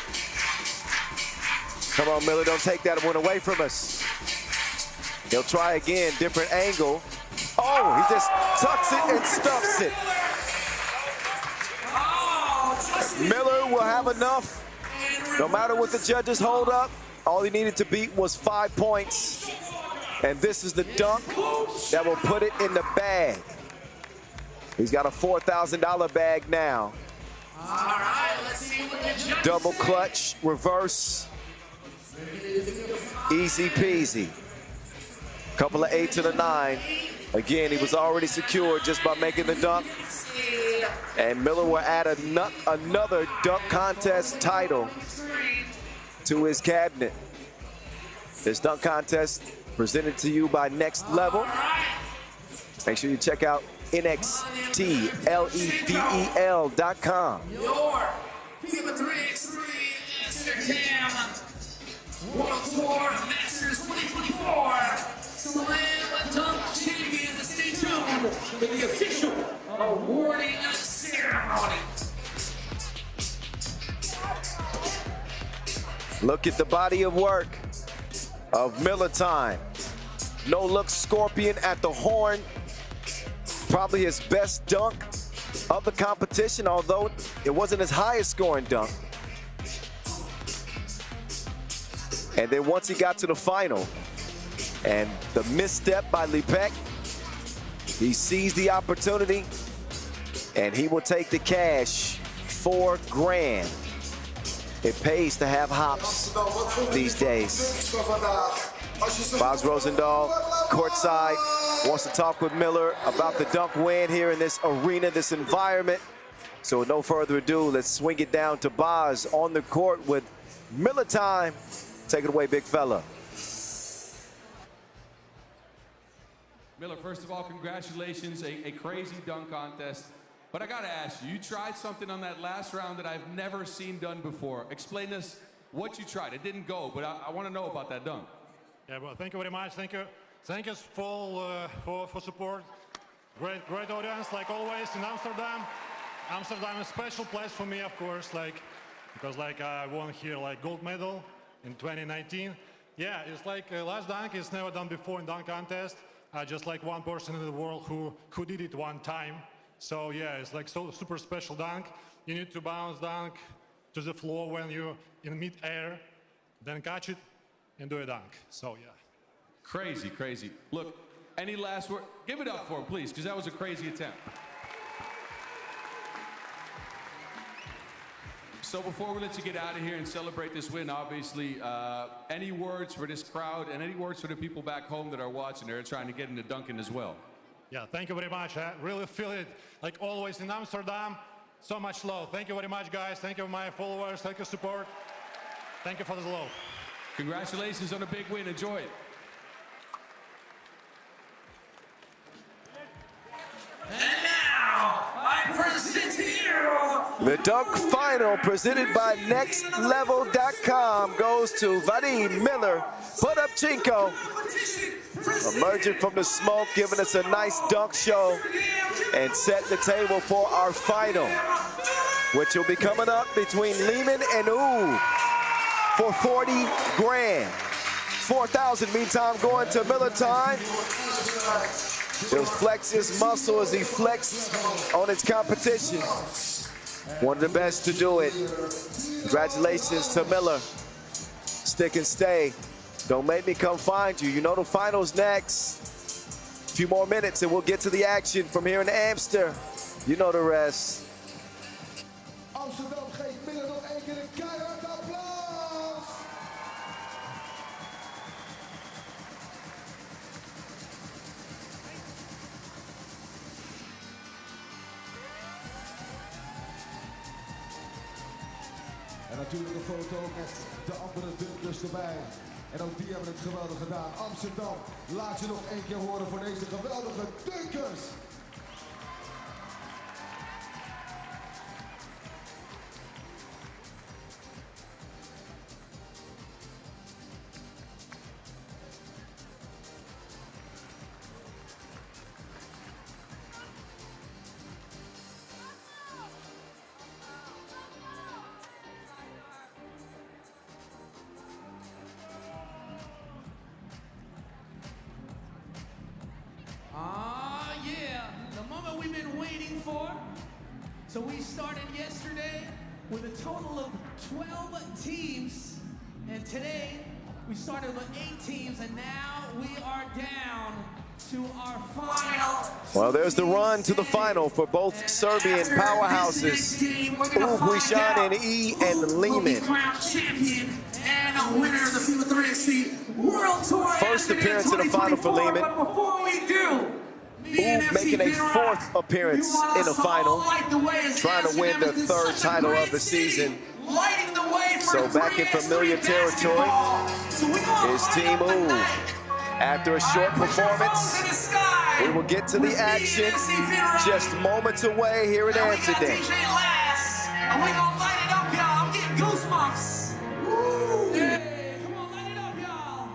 Come on, Miller, don't take that one away from us. He'll try again, different angle. Oh, he just tucks it and stuffs it. Miller will have enough. No matter what the judges hold up, all he needed to beat was 5 points. And this is the dunk that will put it in the bag. He's got a $4,000 bag now. All right, let's see what the judges Double say. clutch, reverse. Easy peasy. Couple of 8s and a 9. Again, he was already secured just by making the dunk. And Miller will add another dunk contest title to his cabinet. This dunk contest presented to you by Next Level. Make sure you check out NXTLEVEL.com. Your FIBA 3x3 Amsterdam World Tour Masters 2024 Slam Dunk Champion. Stay tuned for the official awarding ceremony. Look at the body of work of Liman. No-look scorpion at the horn. Probably his best dunk of the competition, although it wasn't his highest scoring dunk. And then once he got to the final, and the misstep by Liman, he seized the opportunity, and he will take the cash, $4 grand. It pays to have hops these days. Bas Rosendahl, courtside, wants to talk with Miller about the dunk win here in this arena, this environment. So with no further ado, let's swing it down to Bas on the court with Miller time. Take it away, big fella. Miller, first of all, congratulations, a crazy dunk contest. But I gotta ask you tried something on that last round that I've never seen done before. Explain us what you tried. It didn't go, but I wanna know about that dunk. Yeah, well, thank you very much. Thank you for support. Great audience, like always in Amsterdam. Amsterdam is a special place for me, of course, because I won here gold medal in 2019. Yeah, it's last dunk is never done before in dunk contest. Just one person in the world who did it one time. So yeah, it's so super special dunk. You need to bounce dunk to the floor when you're in mid-air, then catch it and do a dunk. So yeah. Crazy, crazy. Look, any last word? Give it up for him, please, because that was a crazy attempt. So before we let you get out of here and celebrate this win, obviously, any words for this crowd and any words for the people back home that are watching, they're trying to get into dunking as well? Yeah, thank you very much. I really feel it, like always in Amsterdam. So much love. Thank you very much, guys. Thank you, my followers. Thank you, support. Thank you for the love. Congratulations on a big win. Enjoy it. And now, I present to you the dunk final presented by NextLevel.com goes to Vadim Miller. Put up Chinko. Emerging from the smoke, giving us a nice dunk show and setting the table for our final, which will be coming up between Liman and Ooh for 40 grand. 4,000 meantime going to Miller time. He'll flex his muscle as he flexed on his competition. One of the best to do it. Congratulations to Miller. Stick and stay. Don't make me come find you. You know the finals next. A few more minutes and we'll get to the action from here in Amsterdam. You know the rest. Amsterdam geeft Miller nog één keer een keihard applaus. En natuurlijk een foto met de andere dunkers erbij. En ook die hebben het geweldig gedaan. Amsterdam, laat je nog één keer horen voor deze geweldige dunkers. So we started yesterday with a total of 12 teams, and today we started with 8 teams, and now we are down to our final. Well, there's the run to the final for both Serbian powerhouses, Huishan and E and Liman. And a winner of the FIBA 3x3 World Tour. First appearance in the final for Liman. But before we do, making a 4th appearance in the final, trying to win the 3rd title of the season. So back in familiar territory is Team Ooh. After a short performance, We will get to the action just moments away here in Amsterdam. And we gonna light it up, y'all. I'm getting goosebumps. Woo. Hey, come on, light it up, y'all.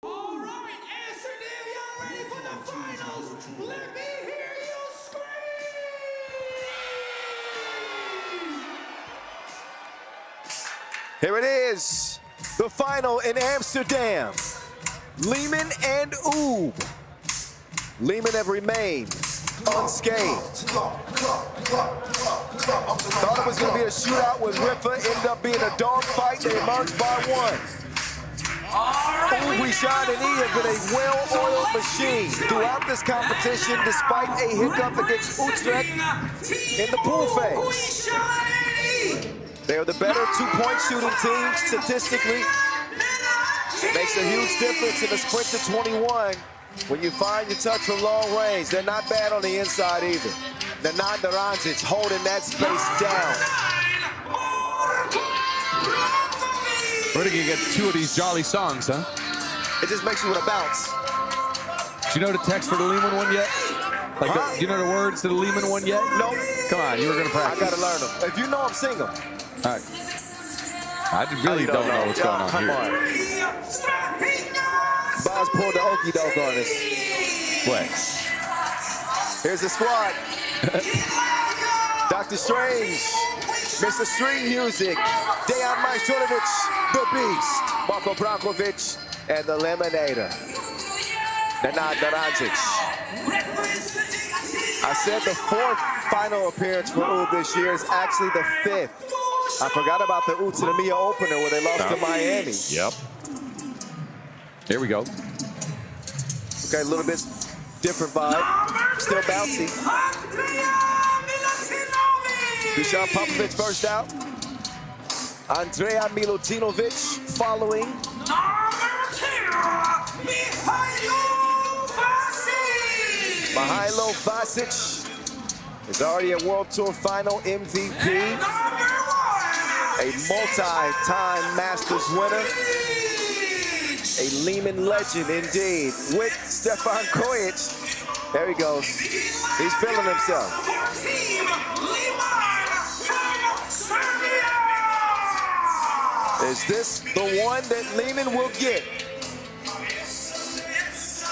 All right, Amsterdam, y'all ready for the finals? Let me hear you scream! Here it is, the final in Amsterdam. Liman and Oob. Liman have remained unscathed. Thought it was going to be a shootout with Riffa, ended up being a dogfight. They emerged by one. Huishan and E have been a well-oiled machine throughout this competition, despite a hiccup against Utrecht in the pool phase. They are the better two-point shooting team statistically. Makes a huge difference in the sprint to 21 when you find your touch from long range. They're not bad on the inside either. Raudondvaris holding that space down. We're gonna get two of these jolly songs, huh? It just makes you want to bounce. Do you know the text for the Liman one yet? Like, do you know the words to the Liman one yet? Nope. Come on, you were gonna practice. I gotta learn them. If you know them, sing them. I really don't know what's going on come here. on. Boz pulled the okie doke on us. What? Here's the squad. Dr. Strange, Mr. String Music, Dejan Majstorovic, the Beast, Marko Brankovic, and the Lemonator, Raudondvaris. I said the fourth final appearance for Oob this year is actually the fifth. I forgot about the Utrecht opener where they lost to Miami. Yep. Here we go. Okay, a little bit different vibe. Still bouncy. Huishan Popovic first out. Andrea Milutinovic following. Mihailo Vasic is already a World Tour final MVP. A multi-time Masters winner. A Liman legend indeed. With Stefan Kojic. There he goes. He's feeling himself. Is this the one that Liman will get?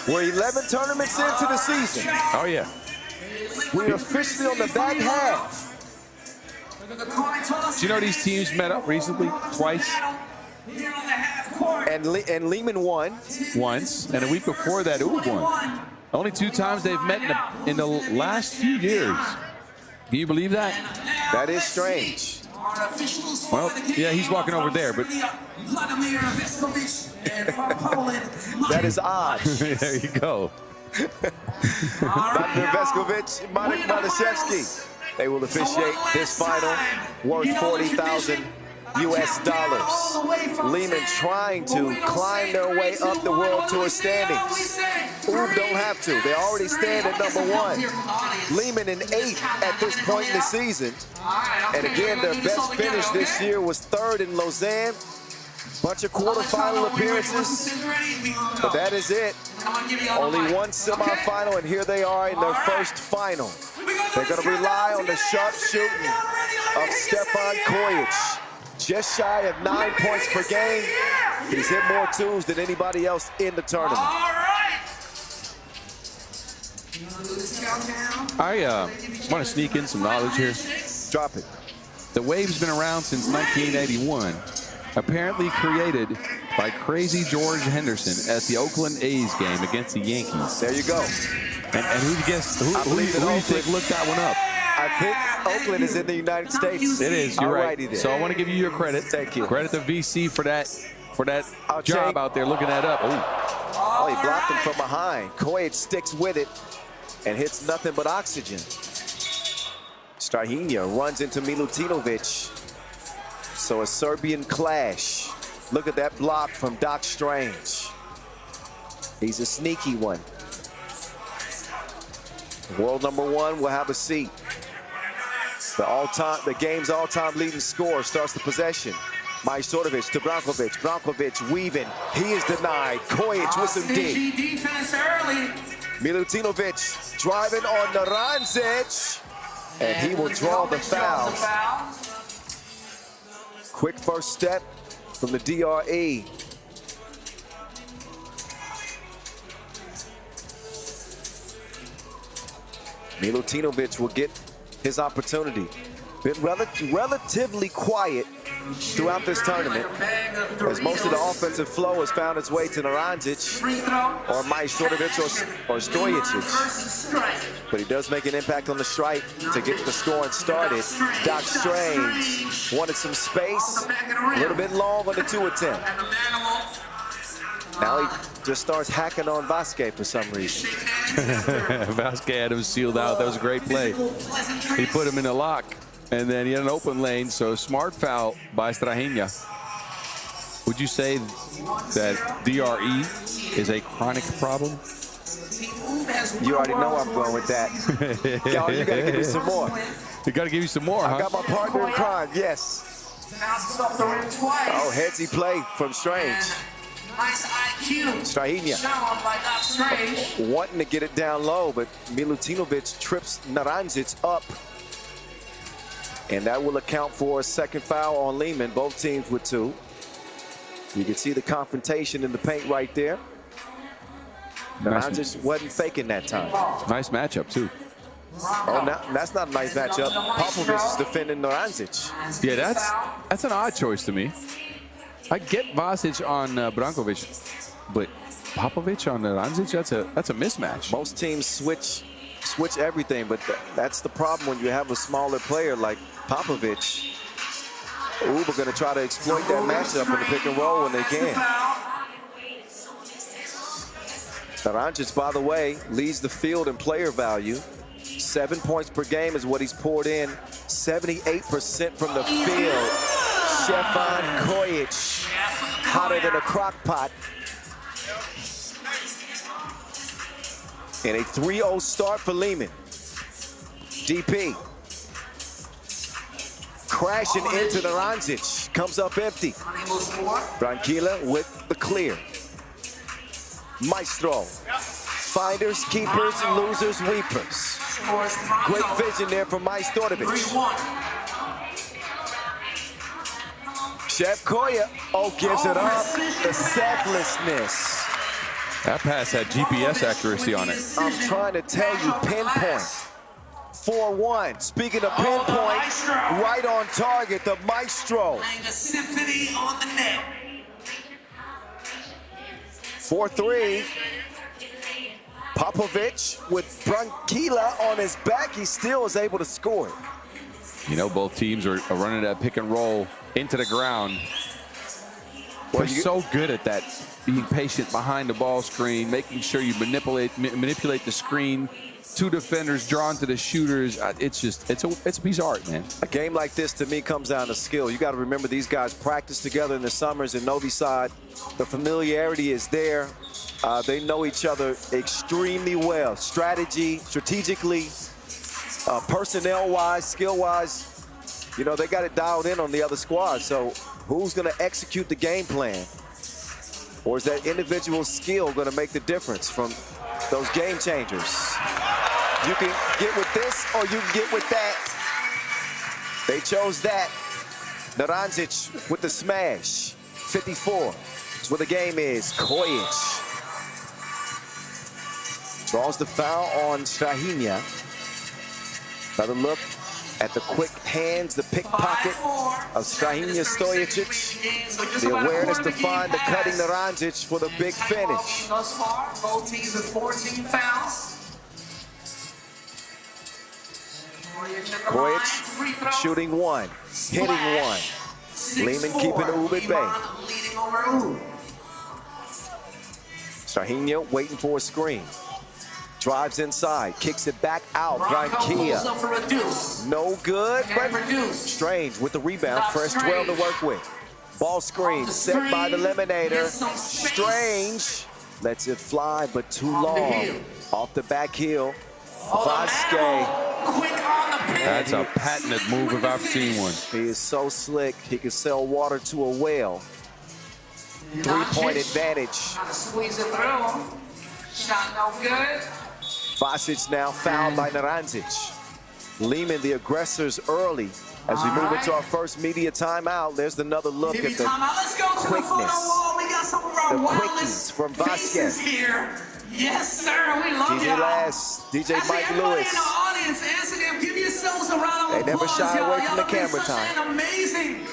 We're 11 tournaments into the season. Oh, yeah. We're officially on the back half. Do you know these teams met up recently? Twice? And Liman won. Once. And a week before that, Oob won. Only two times they've met in the last few years. Can you believe that? That is strange. Well, yeah, he's walking over there, but... That is odd. There you go. Dr. Veskovic, Marek Malashevsky. They will officiate this final worth $40,000 US. Liman trying to climb their way up the World Tour standings. Oob don't have to. They already stand at #1. Liman in 8th at this point in the season. And again, their best finish this year was 3rd in Lausanne. Bunch of quarterfinal appearances, but that is it. Only one semifinal, and here they are in their first final. They're going to rely on the sharp shooting of Stefan Kojic. Just shy of 9 points per game. He's hit more twos than anybody else in the tournament. I want to sneak in some knowledge here. Drop it. The wave's been around since 1981. Apparently created by Crazy George Henderson at the Oakland A's game against the Yankees. There you go. And who do you think looked that one up? I think Oakland is in the United States. It is. You're right. There. So I want to give you your credit. Thank you. Credit to VC for that job out there looking that up. Oh, he blocked him from behind. Kojic sticks with it and hits nothing but oxygen. Strahinja runs into Milutinovic. So a Serbian clash. Look at that block from Doc Strange. He's a sneaky one. World number 1 will have a seat. The game's all-time leading scorer starts the possession. Majstorovic to Brankovic. Brankovic weaving. He is denied. Kojic with some D. Defense early. Milutinovic driving on Naranjic. And he will draw the foul. Quick first step from the DRE. Milutinovic will get his opportunity. Been relatively quiet throughout this tournament, as most of the offensive flow has found its way to Naranjic or Majstorovic or Stojacic. But he does make an impact on the strike to get the scoring started. Doc Strange wanted some space, a little bit long on the 2 attempt. Now he just starts hacking on Vasquez for some reason. Vasquez had him sealed out. That was a great play. He put him in a lock, and then he had an open lane, so smart foul by Strahinja. Would you say that DRE is a chronic problem? You already know I'm going with that. Y'all, you got to give me some more. You got to give you some more, I got my partner in crime, yes. Oh, headsy play from Strange. Nice IQ. Strahinja wanting to get it down low, but Milutinovic trips Naranjic up. And that will account for a second foul on Liman, both teams with 2. You can see the confrontation in the paint right there. Naranjic wasn't faking that time. Nice matchup, too. Oh, that's not a nice matchup. Popovich is defending Naranjic. Yeah, that's an odd choice to me. I get Vasic on Brankovic, but Popovic on Naranjic, that's a mismatch. Most teams switch everything, but that's the problem when you have a smaller player like Popovich. We're going to try to exploit that matchup in the pick and roll when they can. Naranjic, by the way, leads the field in player value. 7 points per game is what he's poured in. 78% from the field. Stefan Kojic, hotter than a crock pot. And a 3-0 start for Liman. DP. Crashing into Naranjic. Comes up empty. Branquilla with the clear. Maestro. Finders, keepers, losers, weepers. Great vision there from Majstorovic. Chef Koya, gives it up. The selflessness. That pass had GPS accuracy on it. I'm trying to tell you, pinpoint. 4-1. Speaking of pinpoint, right on target, the Maestro. 4-3. Popovic with Branquilla on his back. He still is able to score it. You know, both teams are running that pick and roll into the ground. We're so good at that, being patient behind the ball screen, making sure you manipulate the screen. 2 defenders drawn to the shooters. It's a piece of art, man. A game like this, to me, comes down to skill. You got to remember these guys practice together in the summers in Novi Sad. The familiarity is there. They know each other extremely well. Strategically, personnel-wise, skill-wise, you know, they got it dialed in on the other squad. So who's going to execute the game plan? Or is that individual skill going to make the difference from those game changers? You can get with this or you can get with that. They chose that. Naranjic with the smash. 54. That's where the game is. Kojic draws the foul on Strahinja. Another look at the quick hands, the pickpocket of Strahinja Stojicic. The awareness to find the cutting Naranjic for the big finish. Thus far, both teams with 14 fouls. Kojic shooting one, hitting one. Liman keeping Ub at bay. Leading over Ub. Strahinja waiting for a screen. Drives inside, kicks it back out. Branquilla. No good, but Strange with the rebound. Fresh 12 to work with. Ball screen set by the Eliminator. Strange lets it fly, but too long. Off the back heel. Vasquez. That's a patented move if I've seen one. He is so slick, he can sell water to a whale. Three-point advantage. Trying to squeeze it through. Shot no good. Vasic now fouled by Naranjic. Liman, the aggressors early. As we move into our first media timeout, there's another look at the quickness. The quickies from Vasquez. Here. Yes, sir. We love DJ Last, DJ Mike Lewis. In the audience, answer them. Give yourselves a round of applause. They never shy away from the Y'all camera been such time. an amazing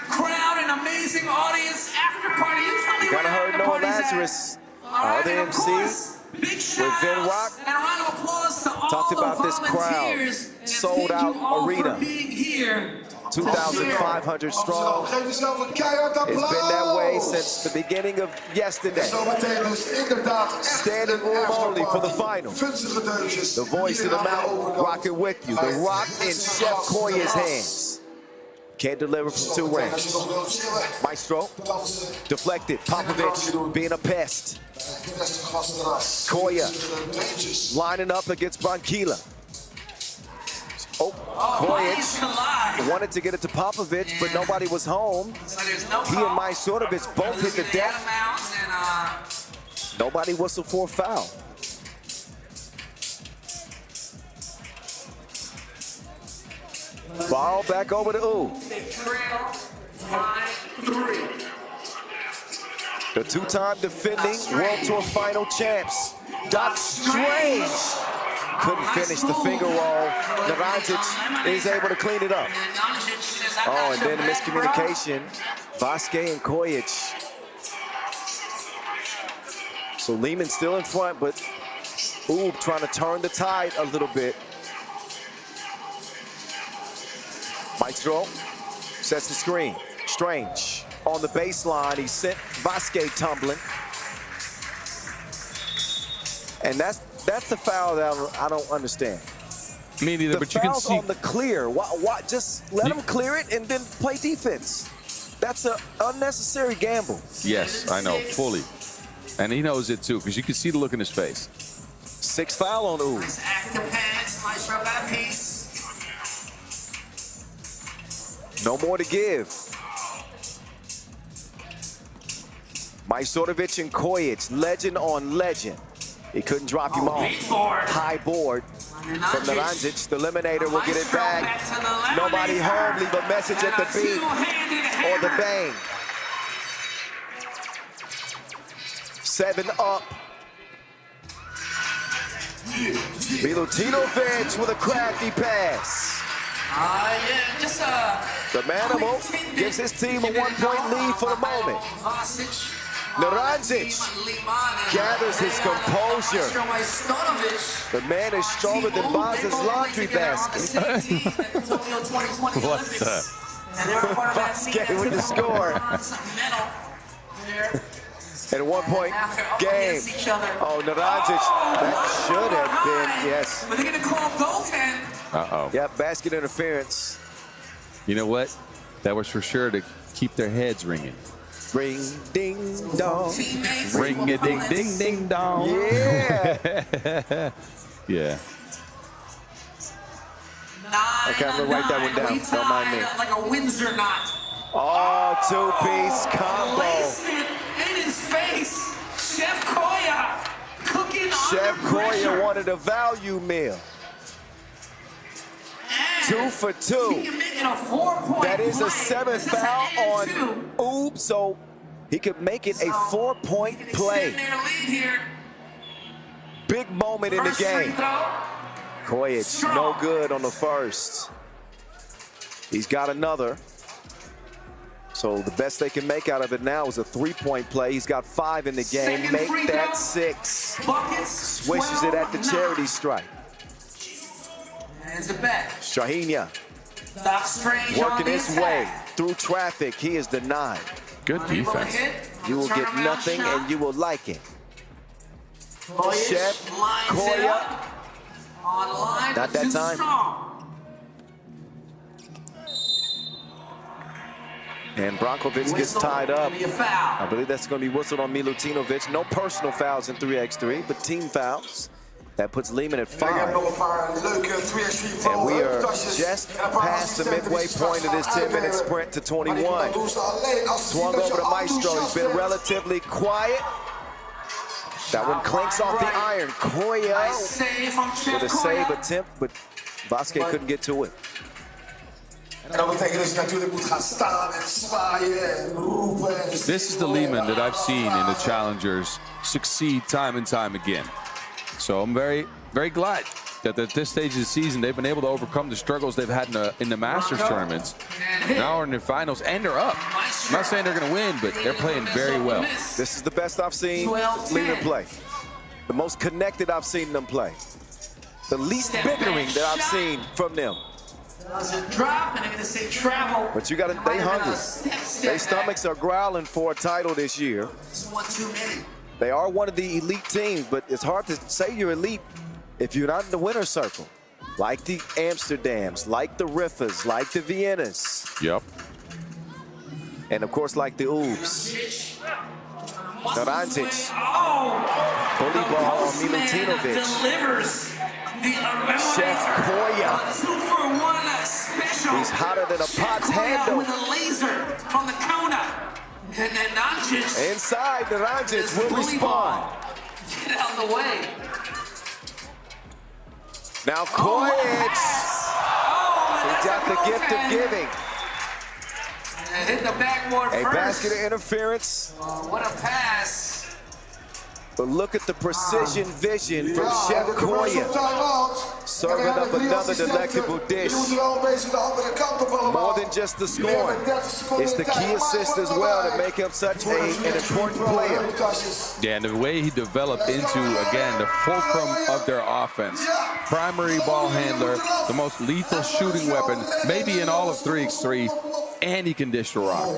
crowd, an amazing audience. After party. You tell me Gotta where heard the Noah party's at. Lazarus, All right, other and of MC, course, big shout Vin outs Rock. and a round of applause to all Talked the about this crowd. volunteers. And Sold thank out you all arena. For being here. 2,500 strong. Geef jezelf een keihard It's been that way applaus. since the beginning of yesterday. Zometeen dus inderdaad echt Standing room only for the final. Gunstige deutjes. The voice of the mountain, rocking with you. The rock in Chef Koya's hands. Can't deliver from two range. Maestro, deflected. Popovic being a pest. Koya lining up against Branquilla. Oh, Kojic wanted to get it to Popovic, but nobody was home. So there's no He and Majstorovic both hit the deck. Nobody whistled for a foul. Ball back over to Ub. The two-time defending World Tour final champs, Doc Strange, couldn't finish the finger roll. Naranjic is able to clean it up. Oh, and then the miscommunication. Vasquez and Kojic. So Liman still in front, but Ub trying to turn the tide a little bit. Maestro sets the screen. Strange on the baseline. He sent Vasquez tumbling. And that's the foul that I don't understand. Me neither, The but you can foul's see. on the clear. Why just let him clear it and then play defense. That's an unnecessary gamble. Yes, I know, fully. And he knows it too, because you can see the look in his face. Sixth foul on Ub. Nice active hands, nice rub that piece. No more to give. Majstorovic and Kojic, legend on legend. He couldn't drop him off. High board from Naranjic. The Eliminator will get it back. Nobody home. Leave a message at the beat or the bang. 7 up. Milutinovic with a crafty pass. Yeah, just The Manimal gives his team a 1-point lead for the moment. Naranjic gathers his composure. The man is stronger than Baz's laundry basket. What the? Vasquez with the score. And a 1-point game. Oh, Naranjic, that should have been, yes. But they're going to call goaltend. Uh-oh. Yep, basket interference. You know what? That was for sure to keep their heads ringing. Ring, ding, dong. Ring a ding, ding, ding, dong. Yeah. Yeah. Okay, I'm gonna write that one down. Don't mind me. Like a Windsor knot. Oh, two-piece combo. Placement in his face. Chef Koya cooking Chef under pressure. Koya wanted a value meal. 2 for 2. He can make it a 4-point That is a play. 7th This is an foul and two. on Ub, so he could make it a 4-point Extend play. their lead here. Big moment in the First free game. throw. Kojic, no good on the first. He's got another. So the best they can make out of it now is a three-point play. He's got 5 in the game. Second Make free that throw. 6. Buckets. Swishes it at the 12-9. charity stripe. Hands it back. Strahinja Doc Strange on working the his attack. way through traffic. He is denied. Good Unable to defense. hit. You will get Turnaround nothing shot. and you will like it. Boyish Chef, lines it Koya. up. Online, Not that too time. strong. And Brankovic gets Whistle, tied up. be a foul. I believe that's going to be whistled on Milutinovic. No personal fouls in 3x3, but team fouls. That puts Liman at 5. And we are just past the midway point of this 10-minute sprint to 21. Swung over to Maestro. He's been relatively quiet. That one clinks off the iron. Koya Nice save from with Chef a save Koya. attempt, but Vasquez couldn't get to it. En dat betekent dus natuurlijk moet gaan staan en zwaaien en roepen. En This is the Liman that I've seen in the challengers succeed time and time again. So I'm very, very glad that at this stage of the season they've been able to overcome the struggles they've had in the Masters tournaments. Now we're in the finals and they're up. I'm not saying they're going to win, but they're playing very well. This is the best I've seen Liman play. The most connected I've seen them play. The least bickering that I've seen from them. Doesn't drop, and they're going to say travel. But you got to, they hungry. Their stomachs are growling for a title this year. It's one too many. They are one of the elite teams, but it's hard to say you're elite if you're not in the winner's circle. Like the Amsterdams, like the Riffas, like the Viennas, Yep. and of course like the Oobs. Raudondvaris. Oh! Bully The ball on postman Milutinovic. delivers the Chef Koya. 2-for-1 special. He's hotter than a pot's Koya handle. with a laser from the corner. And then Nancic. Inside, Raudondvaris will respond. Get out of the way. Now Oh, what a Koya, pass. Oh, he that's got a the gift of goaltend. giving. And hit the backboard A first. basket of interference. Oh, what a pass. But look at the precision vision from Chef Koya. Serving up another delectable dish. More than just the scoring. It's the key assist as well to make him such an important player. Yeah, and the way he developed into, again, the fulcrum of their offense. Primary ball handler, the most lethal shooting weapon, maybe in all of 3x3, and he can dish the rock.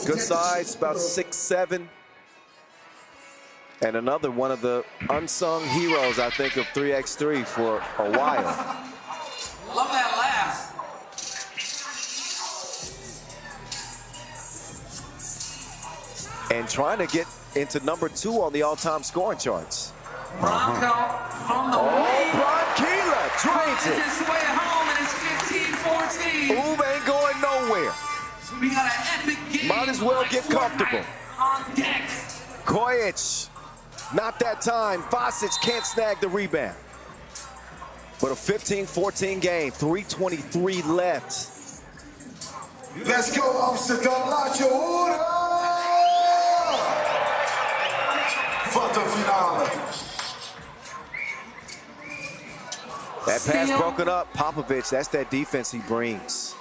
Good size, about 6'7". And another one of the unsung heroes, I think, of 3x3 for a while. Love that laugh. And trying to get into number 2 on the all-time scoring charts. Bronco from the wing. Branquilla drains it. His way home, and it's 15-14. Oob ain't going nowhere. We got an epic game. Might as well like get comfortable. Fortnite on deck. Kojic, not that time. Vasic can't snag the rebound. But a 15-14 game, 3:23 left. Let's go Amsterdam, laat je horen! Wat een finale! That pass broken up. Popovic, that's that defense he brings.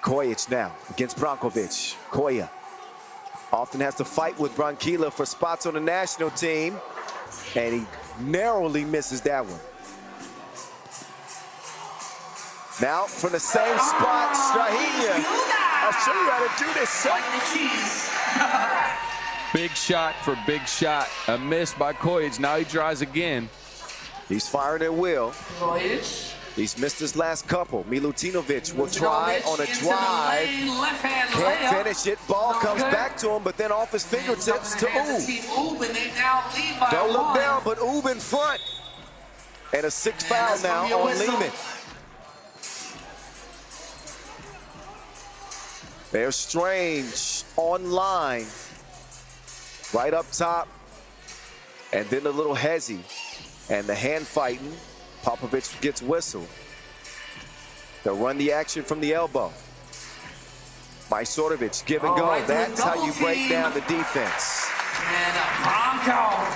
Kojic now against Brankovic. Koya often has to fight with Branquilla for spots on the national team, and he narrowly misses that one. Now from the same spot, Strahinja. I'll show you how to do this, son. Like the cheese. Big shot for big shot. A miss by Kojic. Now he tries again. He's firing at will. Kojic. He's missed his last couple. Milutinovic will try on a drive. Left-hand Can't layup. finish it. Ball comes Okay. back to him, but then off his fingertips to Oob. Oob, and they now lead by Don't look one. down, but Oob in front. And a 6th foul that's gonna now be a on whistle. Liman. There's Strange online. Right up top. And then a little hezzy. And the hand fighting. Popovic gets whistled. They'll run the action from the elbow. Majsorovic, give and go. Right, That's how you double break team. down the defense. And Bronco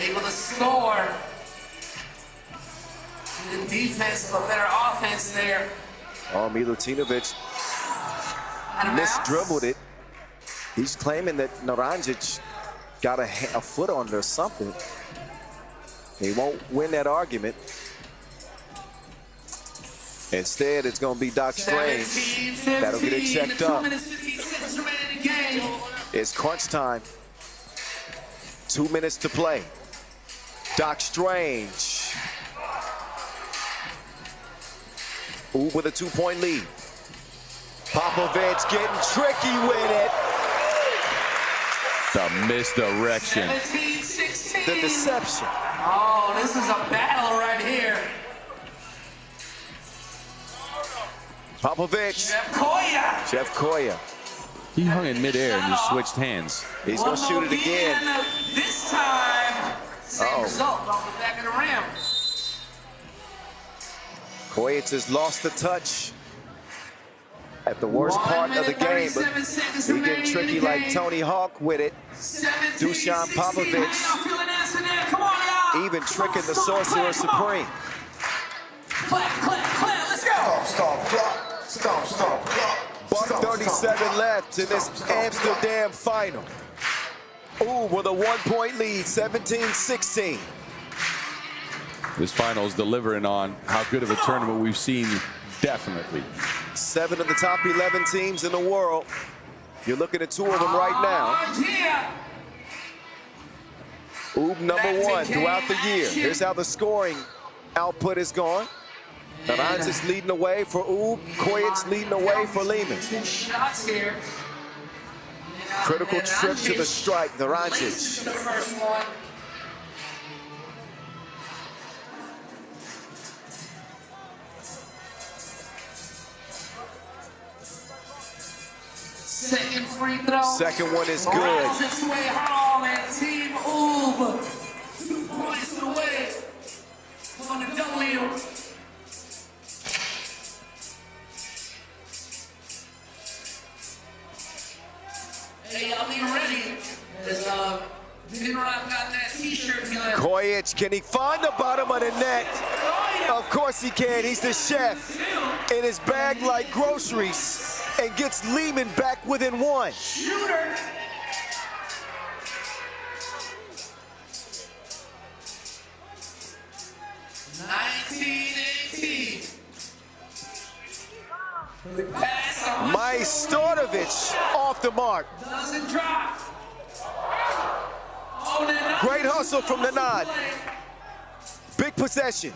able to score. The defense, a better offense there Oh, Milutinovic misdribbled it. He's claiming that Naranjic got a foot on or something. He won't win that argument. Instead, it's going to be Doc Strange. That'll get it checked up. It's crunch time. 2 minutes to play. Doc Strange. Ooh, with a 2-point lead. Popovich getting tricky with it. The misdirection. 17-16. The deception. Oh, this is a battle right here. Popovich. Jeff Koya. He hung in midair and just switched hands. He's going to shoot it again. This time, same result off the back of the rim. Koya has lost the touch at the worst part of the game, but he's getting tricky like Tony Hawk with it. Dusan Popovich even tricking the Sorcerer Supreme. Let's go. Stop. Buck 37 left in this Amsterdam final. Ooh, with a 1-point lead, 17-16. This final is delivering on how good of a tournament we've seen, definitely. 7 of the top 11 teams in the world. You're looking at 2 of them right now. Oob #1 throughout the year. Here's how the scoring output is going. Naranjic is leading the way for Oob. Kojic leading the way for Liman. 2 shots here. Critical trip to the strike, Naranjic. The first one. Second free throw. Second one is good. Rolls its way home, and Team Oob 2 points away on the W. Hey, y'all be ready. There's Vinrock got that t-shirt. Kojic, can he find the bottom of the net? Of course he can. He's the chef in his bag like groceries and gets Liman back within 1. Shooter. Majstorovic off the mark. Doesn't drop. Great hustle from the nod. Big possession.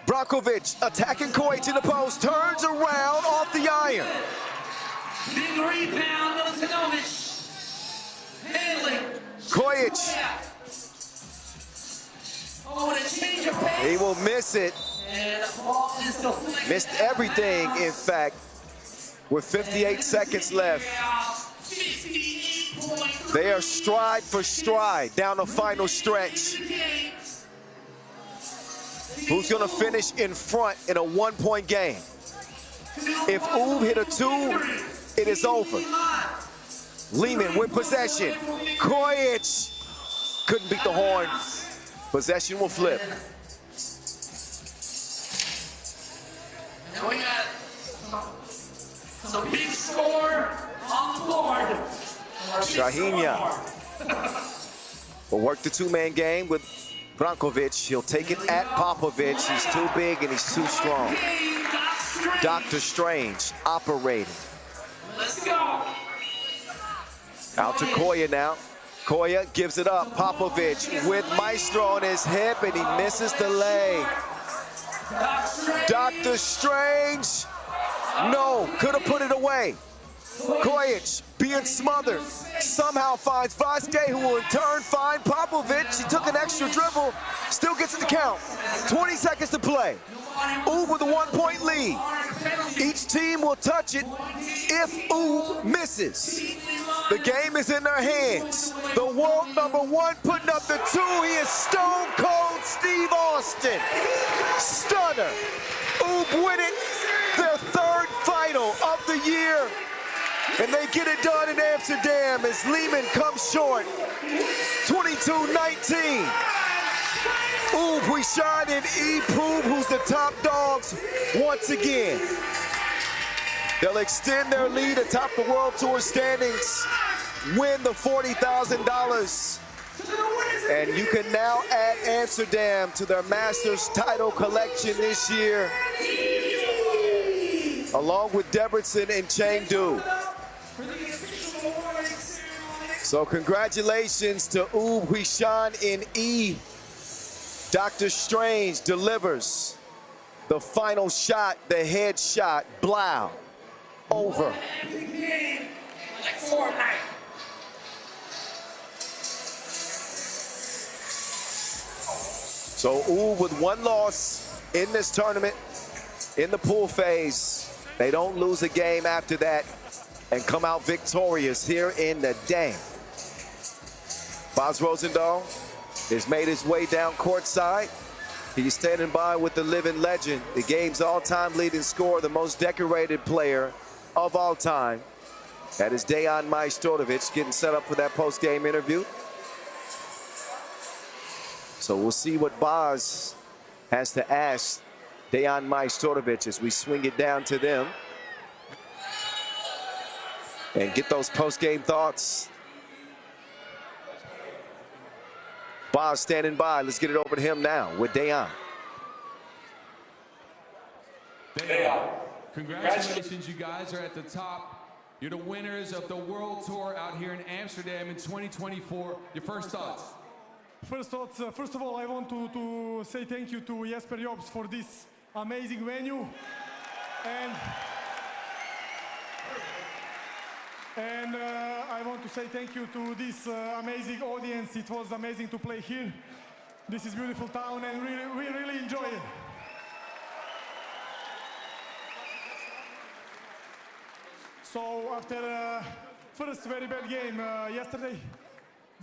Brankovic attacking Kojic in the post. Turns around off the iron. Big rebound, Milutinovic. Handling. Kojic. Oh, and a change of pace. He will miss it. And the ball is deflected. Missed everything, in fact, with 58 seconds left. 58 points. They are stride for stride down the final stretch. Who's going to finish in front in a 1-point game? If Oob hit a 2, it is over. Liman with possession. Kojic couldn't beat the horn. Possession will flip. And we got some big score on the board. Shahinia will work the 2-man game with Brankovic. He'll take it at Popovich. He's too big and he's too strong. Dr. Strange operating. Let's go. Out to Koya now. Koya gives it up. Popovich with Maestro on his hip and he misses the lay. Dr. Strange. No, could have put it away. Kojic being smothered. Somehow finds Vasquez, who will in turn find Popovich. He took an extra dribble. Still gets it to count. 20 seconds to play. Oob with a 1-point lead. Each team will touch it if Oob misses. The game is in their hands. The world #1 putting up the 2. He is Stone Cold Steve Austin. Stunner. Oob win it. Their 3rd final of the year. And they get it done in Amsterdam as Liman comes short. 22-19. Oob, Huishan, and E-Prove, who's the top dogs once again. They'll extend their lead atop the World Tour standings, win the $40,000. And you can now add Amsterdam to their Masters title collection this year, along with Debrecen and Chengdu. So congratulations to Huishan in E. Dr. Strange delivers the final shot, the head shot, blow, over. Like Fortnite. So with one loss in this tournament, in the pool phase, they don't lose a game after that and come out victorious here in the day. Bas Rosendahl has made his way down courtside. He's standing by with the living legend, the game's all-time leading scorer, the most decorated player of all time. That is Dejan Majstorovic getting set up for that post-game interview. So we'll see what Bas has to ask Dejan Majstorovic as we swing it down to them and get those post-game thoughts. Bas standing by. Let's get it over to him now with Dejan. Dejan, congratulations, you guys are at the top. You're the winners of the World Tour out here in Amsterdam in 2024. Your first thoughts? First of all, I want to say thank you to Jesper Jobs for this amazing venue. And I want to say thank you to this amazing audience. It was amazing to play here. This is beautiful town and we really enjoy it. So after first very bad game yesterday,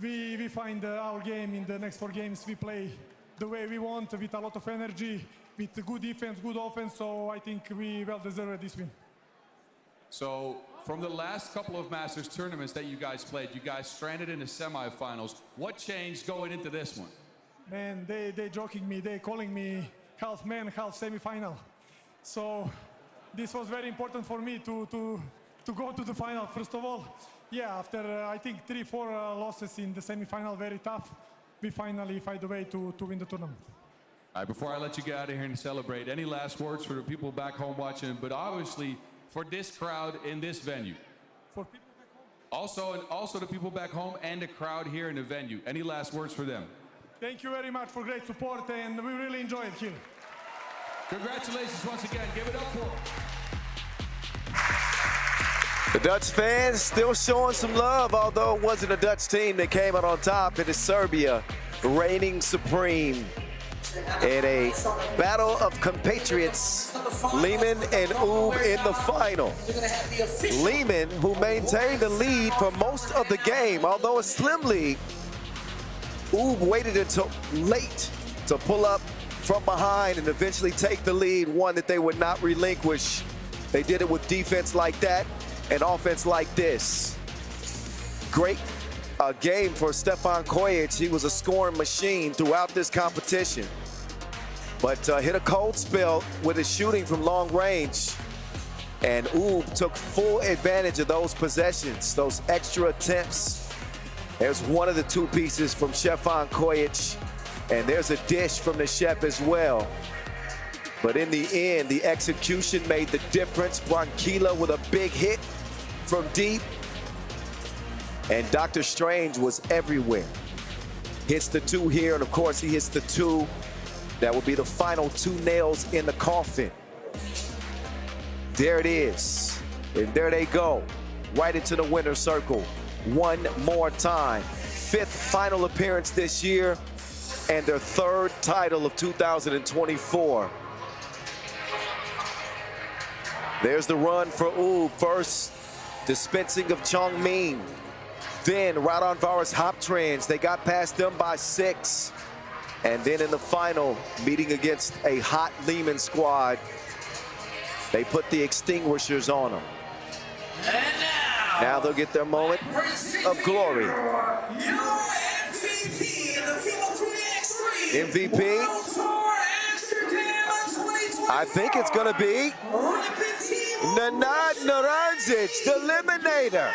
we find our game in the next 4 games. We play the way we want with a lot of energy, with good defense, good offense. So I think we well deserved this win. So from the last couple of Masters tournaments that you guys played, you guys stranded in the semifinals. What changed going into this one? Man, they joking me. They calling me half man, half semifinal. So this was very important for me to go to the final. First of all, yeah, after I think 3-4 losses in the semifinal, very tough, we finally find a way to win the tournament. All right, before I let you get out of here and celebrate, any last words for the people back home watching, but obviously for this crowd in this venue? For people back home? Also the people back home and the crowd here in the venue. Any last words for them? Thank you very much for great support, and we really enjoy it here. Congratulations once again. Give it up for them. The Dutch fans still showing some love, although it wasn't a Dutch team that came out on top. It is Serbia reigning supreme in a battle of compatriots. Liman and Oob in the final. Liman, who maintained the lead for most of the game, although a slim lead. Oob waited until late to pull up from behind and eventually take the lead, one that they would not relinquish. They did it with defense like that and offense like this. Great game for Stefan Kojic. He was a scoring machine throughout this competition, but hit a cold spell with his shooting from long range. And Oob took full advantage of those possessions, those extra attempts. There's one of the 2 pieces from Stefan Kojic, and there's a dish from the chef as well. But in the end, the execution made the difference. Branquilla with a big hit from deep. And Dr. Strange was everywhere. Hits the 2 here, and of course he hits the 2. That will be the final 2 nails in the coffin. There it is. And there they go, right into the winner's circle. One more time. 5th final appearance this year, and their 3rd title of 2024. There's the run for Oob. First, dispensing of Chongming. Then Raudondvaris Hoptrans. They got past them by 6. And then in the final, meeting against a hot Liman squad, they put the extinguishers on them. Now they'll get their moment of glory. MVP in the FIBA 3x3. MVP? World Tour Amsterdam 2024. I think it's going to be Riffa Nenad Naranjic, the Eliminator.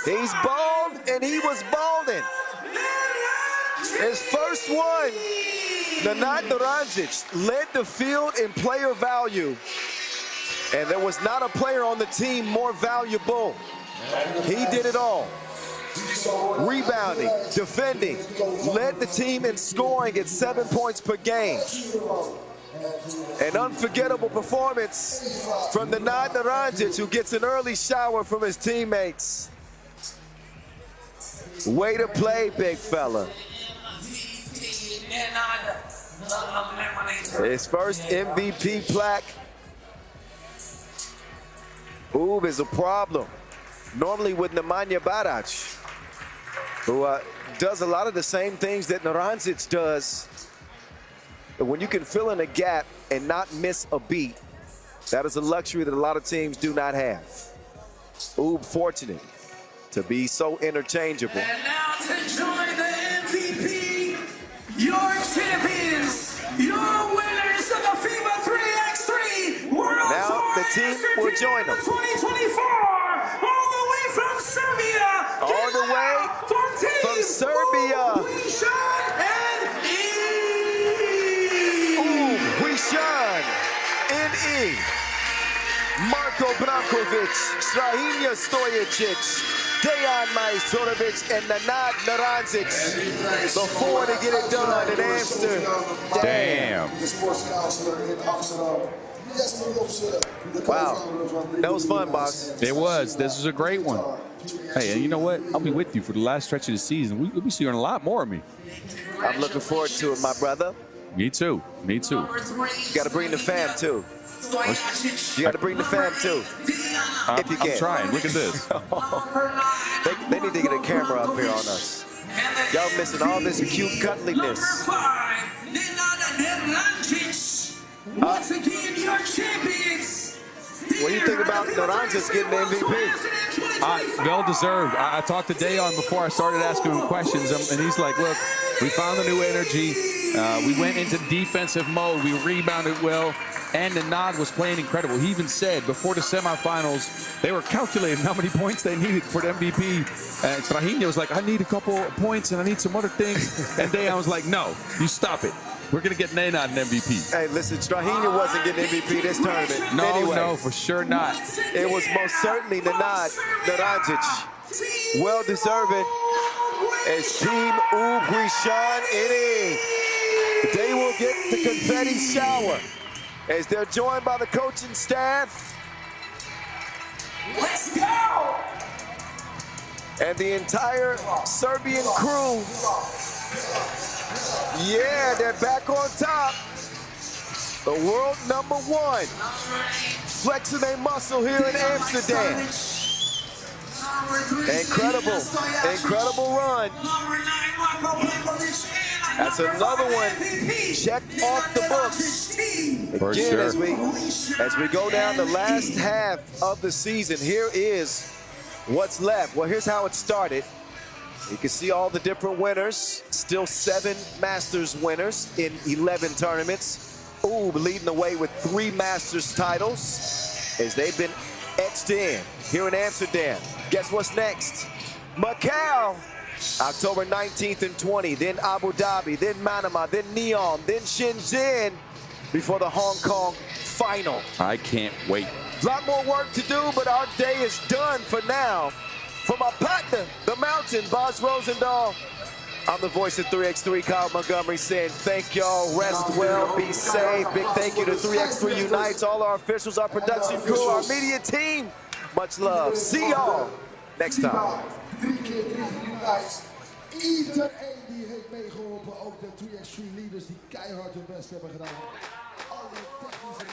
He's bald, and he was balding. His first one, Nenad Naranjic led the field in player value. And there was not a player on the team more valuable. He did it all. Rebounding, defending, led the team in scoring at 7 points per game. An unforgettable performance from Nenad Naranjic, who gets an early shower from his teammates. Way to play, big fella. His first MVP plaque. Oob is a problem. Normally with Nemanja Barac, who does a lot of the same things that Naranjic does. But when you can fill in a gap and not miss a beat, that is a luxury that a lot of teams do not have. Oob fortunate to be so interchangeable. And now to join the MVP, your champions, your winners of the FIBA 3x3 World Tour The team will join them. 2024, all the way from Serbia. All the way from Serbia. Huishan and Huishan and Marko Brankovic, Strahinja Stojicic, Dejan Majstorovic, and Nenad Naranjic before they get it done in Amsterdam. Damn. Wow, that was fun, boss. It was. This was a great one. Hey, and you know what? I'll be with you for the last stretch of the season. We'll be seeing a lot more of me. I'm looking forward to it, my brother. Me too. Me too. You got to bring the fam, too. You got to bring the fam, too. If you can. I'm trying. Look at this. They need to get a camera up here on us. Y'all missing all this cute cuddliness. Once again, your champions. What do you think about Naranjic getting the MVP? Well deserved. I talked to Dejan before I started asking him questions, and he's like, look, we found a new energy. We went into defensive mode. We rebounded well, and Nenad was playing incredible. He even said before the semifinals, they were calculating how many points they needed for the MVP. And Strahinja was like, I need a couple of points, and I need some other things. And Dejan was like, no, you stop it. We're going to get Nenad an MVP. Hey, listen, Strahinja wasn't getting MVP this tournament. No, anyway, no, for sure not. It was most certainly Nenad Naranjic. Well deserving as Team Huishan Ini. They will get the confetti shower as they're joined by the coaching staff. Let's go! And the entire Serbian crew. Yeah, they're back on top. The world #1. Flexing their muscle here in Amsterdam. Incredible run. That's another one checked off the books. For Again, sure. as we go down the last half of the season, here is what's left. Well, here's how it started. You can see all the different winners. Still 7 Masters winners in 11 tournaments. Ooh, leading the way with 3 Masters titles as they've been etched in here in Amsterdam. Guess what's next? Macau, October 19th and 20th, then Abu Dhabi, then Manama, then Neom, then Shenzhen before the Hong Kong final. I can't wait. A lot more work to do, but our day is done for now. For my partner, the Mountain, Boz Rosendahl, I'm the voice of 3x3, Kyle Montgomery, saying thank y'all, rest well, be safe. Big thank you to 3x3 Unites, all our officials, our production crew, our media team. Much love. See y'all next time. 3 keer 3 Unites. Iedereen die heeft meegeholpen, ook de 3x3 leaders die keihard hun best hebben gedaan. Alle technische